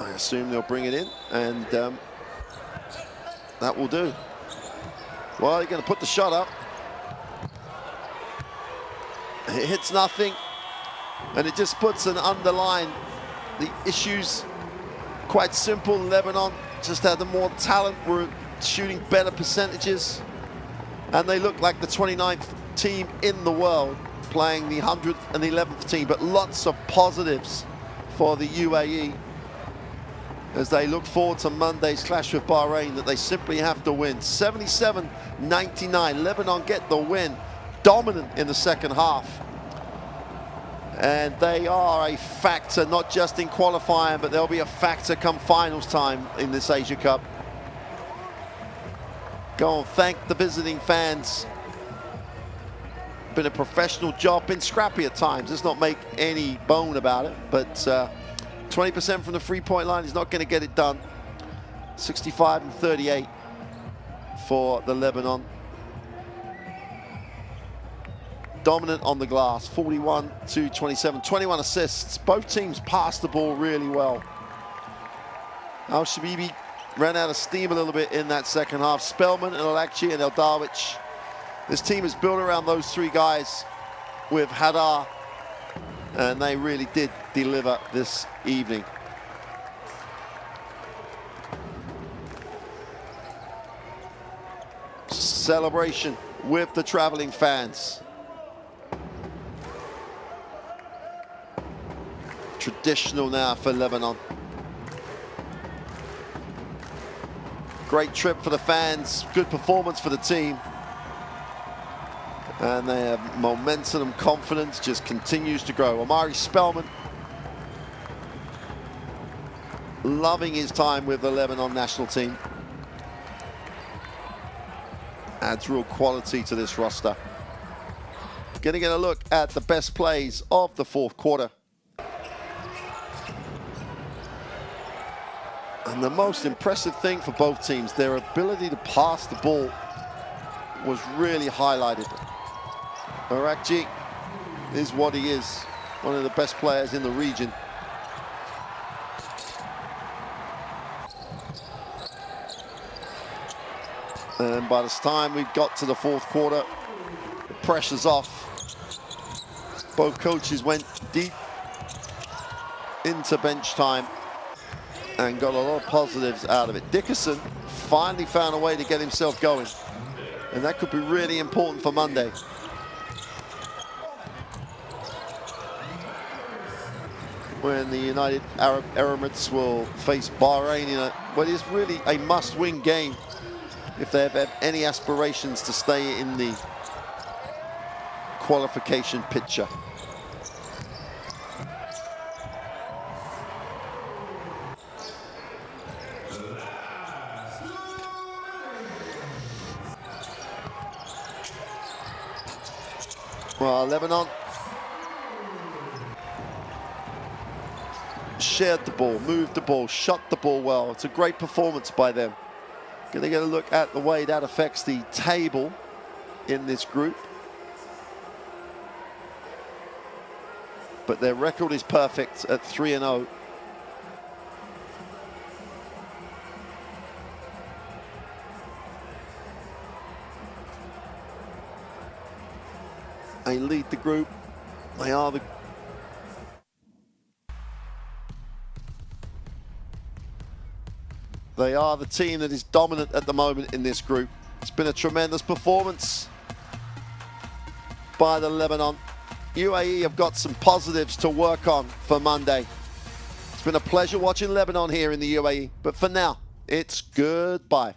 I assume they'll bring it in, and that will do. Well, they're going to put the shot up. It hits nothing, and it just puts an underline. The issues quite simple. Lebanon just had the more talent, were shooting better percentages, and they look like the 29th team in the world playing the 111th team. But lots of positives for the UAE as they look forward to Monday's clash with Bahrain that they simply have to win. 77-99. Lebanon get the win, dominant in the second half. And they are a factor, not just in qualifying, but they'll be a factor come finals time in this Asia Cup. Go and thank the visiting fans. Been a professional job, been scrappy at times. Let's not make any bone about it. But 20% from the three-point line is not going to get it done. 65-38 for the Lebanon. Dominant on the glass, 41-27, 21 assists. Both teams passed the ball really well. Al-Shabibi ran out of steam a little bit in that second half. Spellman and Alakci and Eldarwich. This team is built around those 3 guys with Hadar And they really did deliver this evening. Celebration with the traveling fans. Traditional now for Lebanon. Great trip for the fans, good performance for the team. And their momentum and confidence just continues to grow. Omari Spellman loving his time with the Lebanon national team. Adds real quality to this roster. Going to get a look at the best plays of the fourth quarter. And the most impressive thing for both teams, their ability to pass the ball was really highlighted. Arakji is what he is, one of the best players in the region. And by this time we got to the fourth quarter, the pressure's off. Both coaches went deep into bench time and got a lot of positives out of it. Dickerson finally found a way to get himself going, and that could be really important for Monday. When the United Arab Emirates will face Bahrain in what is really a must-win game if they have any aspirations to stay in the qualification picture. Well, Lebanon shared the ball, moved the ball, shot the ball well. It's a great performance by them. Going to get a look at the way that affects the table in this group. But their record is perfect at 3-0. They lead the group. They are the team that is dominant at the moment in this group. It's been a tremendous performance by the Lebanon. UAE have got some positives to work on for Monday. It's been a pleasure watching Lebanon here in the UAE, but for now, it's goodbye.